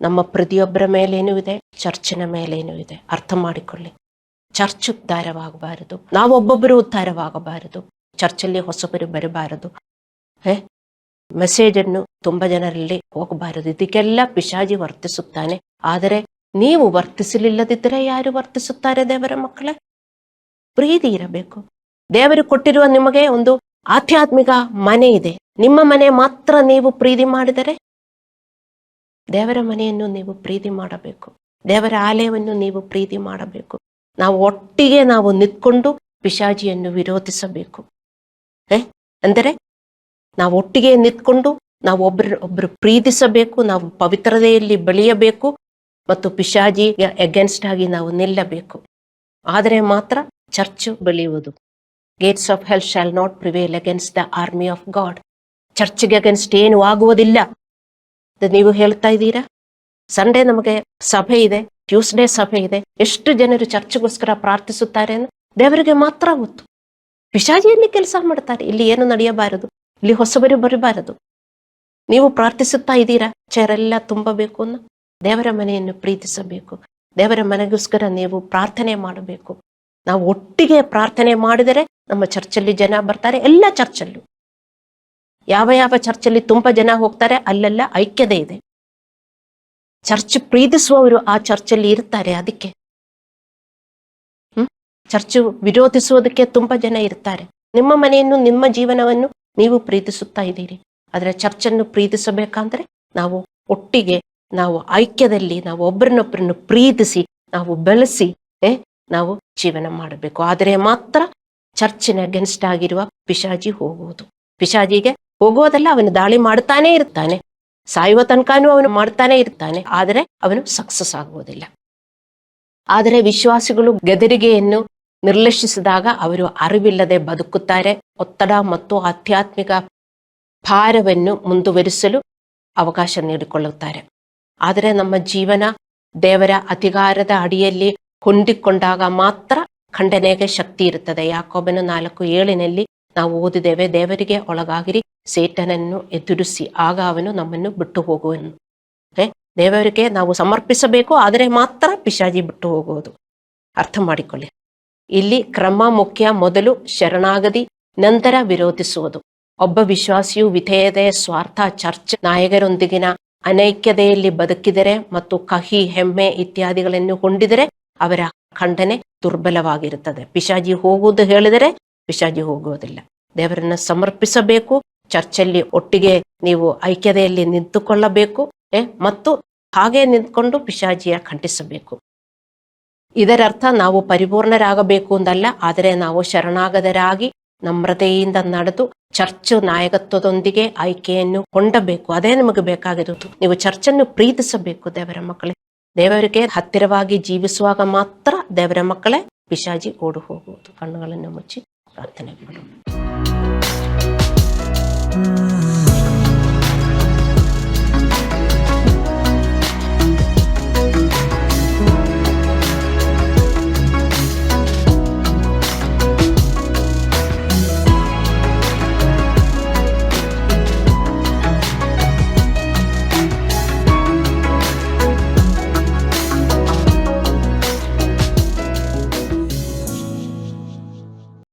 ನಮ್ಮ ಪ್ರತಿಯೊಬ್ಬರ ಮೇಲೇನೂ ಇದೆ, ಚರ್ಚಿನ ಮೇಲೇನೂ ಇದೆ. ಅರ್ಥ ಮಾಡಿಕೊಳ್ಳಿ, ಚರ್ಚ್ ಉದ್ಧಾರವಾಗಬಾರದು, ನಾವೊಬ್ಬೊಬ್ಬರು ಉದ್ಧಾರವಾಗಬಾರದು, ಚರ್ಚಲ್ಲಿ ಹೊಸಬರು ಬರಬಾರದು, ಮೆಸೇಜನ್ನು ತುಂಬ ಜನರಲ್ಲಿ ಹೋಗಬಾರದು. ಇದಕ್ಕೆಲ್ಲ ಪಿಶಾಚಿ ವರ್ತಿಸುತ್ತಾನೆ. ಆದರೆ ನೀವು ವರ್ತಿಸಲಿಲ್ಲದಿದ್ದರೆ ಯಾರು ವರ್ತಿಸುತ್ತಾರೆ? ದೇವರ ಮಕ್ಕಳೇ, ಪ್ರೀತಿ ಇರಬೇಕು. ದೇವರು ಕೊಟ್ಟಿರುವ ನಿಮಗೆ ಒಂದು ಆಧ್ಯಾತ್ಮಿಕ ಮನೆ ಇದೆ. ನಿಮ್ಮ ಮನೆ ಮಾತ್ರ ನೀವು ಪ್ರೀತಿ ಮಾಡಿದರೆ, ದೇವರ ಮನೆಯನ್ನು ನೀವು ಪ್ರೀತಿ ಮಾಡಬೇಕು. ದೇವರ ಆಲಯವನ್ನು ನೀವು ಪ್ರೀತಿ ಮಾಡಬೇಕು. ನಾವು ಒಟ್ಟಿಗೆ ನಾವು ನಿಂತ್ಕೊಂಡು ಪಿಶಾಚಿಯನ್ನು ವಿರೋಧಿಸಬೇಕು. ಅಂದರೆ ನಾವು ಒಟ್ಟಿಗೆ ನಿಂತ್ಕೊಂಡು ನಾವು ಒಬ್ಬರು ಪ್ರೀತಿಸಬೇಕು, ನಾವು ಪವಿತ್ರತೆಯಲ್ಲಿ ಬೆಳೆಯಬೇಕು ಮತ್ತು ಪಿಶಾಚಿಗೆ ಅಗೇನ್ಸ್ಟ್ ಆಗಿ ನಾವು ನಿಲ್ಲಬೇಕು. ಆದರೆ ಮಾತ್ರ ಚರ್ಚ್ ಬೆಳೆಯುವುದು. Gates of hell shall not prevail against the army of God. ಚರ್ಚ್ಗೆ ಅಗೇನ್ಸ್ಟ್ ಏನು ಆಗುವುದಿಲ್ಲ. ನೀವು ಹೇಳ್ತಾ ಇದ್ದೀರಾ, ಸಂಡೇ ನಮಗೆ ಸಭೆ ಇದೆ, ಟ್ಯೂಸ್ಡೇ ಸಭೆ ಇದೆ, ಎಷ್ಟು ಜನರು ಚರ್ಚ್ಗೋಸ್ಕರ ಪ್ರಾರ್ಥಿಸುತ್ತಾರೆ ಅಂತ ದೇವರಿಗೆ ಮಾತ್ರ ಗೊತ್ತು. ಪಿಶಾಚಿಯಲ್ಲಿ ಕೆಲಸ ಮಾಡ್ತಾರೆ. ಇಲ್ಲಿ ಏನು ನಡೆಯಬಾರದು, ಇಲ್ಲಿ ಹೊಸಬರು ಬರಬಾರದು. ನೀವು ಪ್ರಾರ್ಥಿಸುತ್ತಾ ಇದ್ದೀರಾ, ಚೇರೆಲ್ಲ ತುಂಬಬೇಕು ಅನ್ನೋ. ದೇವರ ಮನೆಯನ್ನು ಪ್ರೀತಿಸಬೇಕು. ದೇವರ ಮನೆಗೋಸ್ಕರ ನೀವು ಪ್ರಾರ್ಥನೆ ಮಾಡಬೇಕು. ನಾವು ಒಟ್ಟಿಗೆ ಪ್ರಾರ್ಥನೆ ಮಾಡಿದರೆ ನಮ್ಮ ಚರ್ಚಲ್ಲಿ ಜನ ಬರ್ತಾರೆ, ಎಲ್ಲ ಚರ್ಚಲ್ಲೂ. ಯಾವ ಯಾವ ಚರ್ಚಲ್ಲಿ ತುಂಬಾ ಜನ ಹೋಗ್ತಾರೆ ಅಲ್ಲೆಲ್ಲ ಐಕ್ಯತೆ ಇದೆ. ಚರ್ಚ್ ಪ್ರೀತಿಸುವವರು ಆ ಚರ್ಚಲ್ಲಿ ಇರ್ತಾರೆ. ಅದಕ್ಕೆ ಚರ್ಚ್ ವಿರೋಧಿಸುವುದಕ್ಕೆ ತುಂಬಾ ಜನ ಇರ್ತಾರೆ. ನಿಮ್ಮ ಮನೆಯನ್ನು, ನಿಮ್ಮ ಜೀವನವನ್ನು ನೀವು ಪ್ರೀತಿಸುತ್ತಾ ಇದ್ದೀರಿ. ಆದ್ರೆ ಚರ್ಚನ್ನು ಪ್ರೀತಿಸಬೇಕಂದ್ರೆ ನಾವು ಒಟ್ಟಿಗೆ, ನಾವು ಐಕ್ಯದಲ್ಲಿ, ನಾವು ಒಬ್ಬರನ್ನೊಬ್ಬರನ್ನು ಪ್ರೀತಿಸಿ, ನಾವು ಬೆಳೆಸಿ ನಾವು ಜೀವನ ಮಾಡಬೇಕು. ಆದರೆ ಮಾತ್ರ ಚರ್ಚಿನ ಅಗೇನ್ಸ್ಟ್ ಆಗಿರುವ ಪಿಶಾಚಿ ಹೋಗುವುದು. ಪಿಶಾಚಿಗೆ ಹೋಗೋದಲ್ಲ, ಅವನು ದಾಳಿ ಮಾಡ್ತಾನೆ ಇರ್ತಾನೆ, ಸಾಯುವ ತನಕನೂ ಅವನು ಮಾಡ್ತಾನೆ ಇರ್ತಾನೆ, ಆದರೆ ಅವನು ಸಕ್ಸಸ್ ಆಗುವುದಿಲ್ಲ. ಆದರೆ ವಿಶ್ವಾಸಿಗಳು ಗದರಿಗೆಯನ್ನು ನಿರ್ಲಕ್ಷಿಸಿದಾಗ ಅವರು ಅರಿವಿಲ್ಲದೆ ಬದುಕುತ್ತಾರೆ. ಒತ್ತಡ ಮತ್ತು ಆಧ್ಯಾತ್ಮಿಕ ಭಾರವನ್ನು ಮುಂದುವರಿಸಲು ಅವಕಾಶ ನೀಡಿಕೊಳ್ಳುತ್ತಾರೆ. ಆದರೆ ನಮ್ಮ ಜೀವನ ದೇವರ ಅಧಿಕಾರದ ಅಡಿಯಲ್ಲಿ ಹೊಂದಿಕೊಂಡಾಗ ಮಾತ್ರ ಖಂಡನೆಗೆ ಶಕ್ತಿ ಇರುತ್ತದೆ. ಯಾಕೋಬನ 4:7 ನಾವು ಓದಿದ್ದೇವೆ, ದೇವರಿಗೆ ಒಳಗಾಗಿರಿ, ಸೇಟನನ್ನು ಎದುರಿಸಿ, ಆಗ ಅವನು ನಮ್ಮನ್ನು ಬಿಟ್ಟು ಹೋಗುವನು. ದೇವರಿಗೆ ನಾವು ಸಮರ್ಪಿಸಬೇಕು, ಆದರೆ ಮಾತ್ರ ಪಿಶಾಚಿ ಬಿಟ್ಟು ಹೋಗುವುದು. ಅರ್ಥ ಮಾಡಿಕೊಳ್ಳಿ. ಇಲ್ಲಿ ಕ್ರಮ ಮುಖ್ಯ. ಮೊದಲು ಶರಣಾಗತಿ, ನಂತರ ವಿರೋಧಿಸುವುದು. ಒಬ್ಬ ವಿಶ್ವಾಸಿಯು ವಿಧೇಯತೆ, ಸ್ವಾರ್ಥ, ಚರ್ಚ್ ನಾಯಕರೊಂದಿಗಿನ ಅನೈಕ್ಯತೆಯಲ್ಲಿ ಬದುಕಿದರೆ ಮತ್ತು ಕಹಿ, ಹೆಮ್ಮೆ ಇತ್ಯಾದಿಗಳನ್ನು ಹೊಂದಿದರೆ ಅವರ ಖಂಡನೆ ದುರ್ಬಲವಾಗಿರುತ್ತದೆ. ಪಿಶಾಚಿ ಹೋಗುವುದು ಹೇಳಿದರೆ ಪಿಶಾಚಿ ಹೋಗುವುದಿಲ್ಲ. ದೇವರನ್ನ ಸಮರ್ಪಿಸಬೇಕು. ಚರ್ಚಲ್ಲಿ ಒಟ್ಟಿಗೆ ನೀವು ಐಕ್ಯತೆಯಲ್ಲಿ ನಿಂತುಕೊಳ್ಳಬೇಕು ಮತ್ತು ಹಾಗೆ ನಿಂತ್ಕೊಂಡು ಪಿಶಾಚಿಯ ಖಂಡಿಸಬೇಕು. ಇದರರ್ಥ ನಾವು ಪರಿಪೂರ್ಣರಾಗಬೇಕು ಎಂದಲ್ಲ, ಆದರೆ ನಾವು ಶರಣಾಗತರಾಗಿ ನಮ್ರತೆಯಿಂದ ನಡೆದು ಚರ್ಚ್ ನಾಯಕತ್ವದೊಂದಿಗೆ ಆಯ್ಕೆಯನ್ನು ಹೊಂದಬೇಕು. ಅದೇ ನಮಗೆ ಬೇಕಾಗಿರುವುದು. ನೀವು ಚರ್ಚನ್ನು ಪ್ರೀತಿಸಬೇಕು. ದೇವರ ಮಕ್ಕಳೇ, ದೇವರಿಗೆ ಹತ್ತಿರವಾಗಿ ಜೀವಿಸುವಾಗ ಮಾತ್ರ ದೇವರ ಮಕ್ಕಳೇ ಪಿಶಾಚಿ ಓಡು ಹೋಗುವುದು. ಕಣ್ಣುಗಳನ್ನು ಮುಚ್ಚಿ ಪ್ರಾರ್ಥನೆ ಮಾಡೋಣ.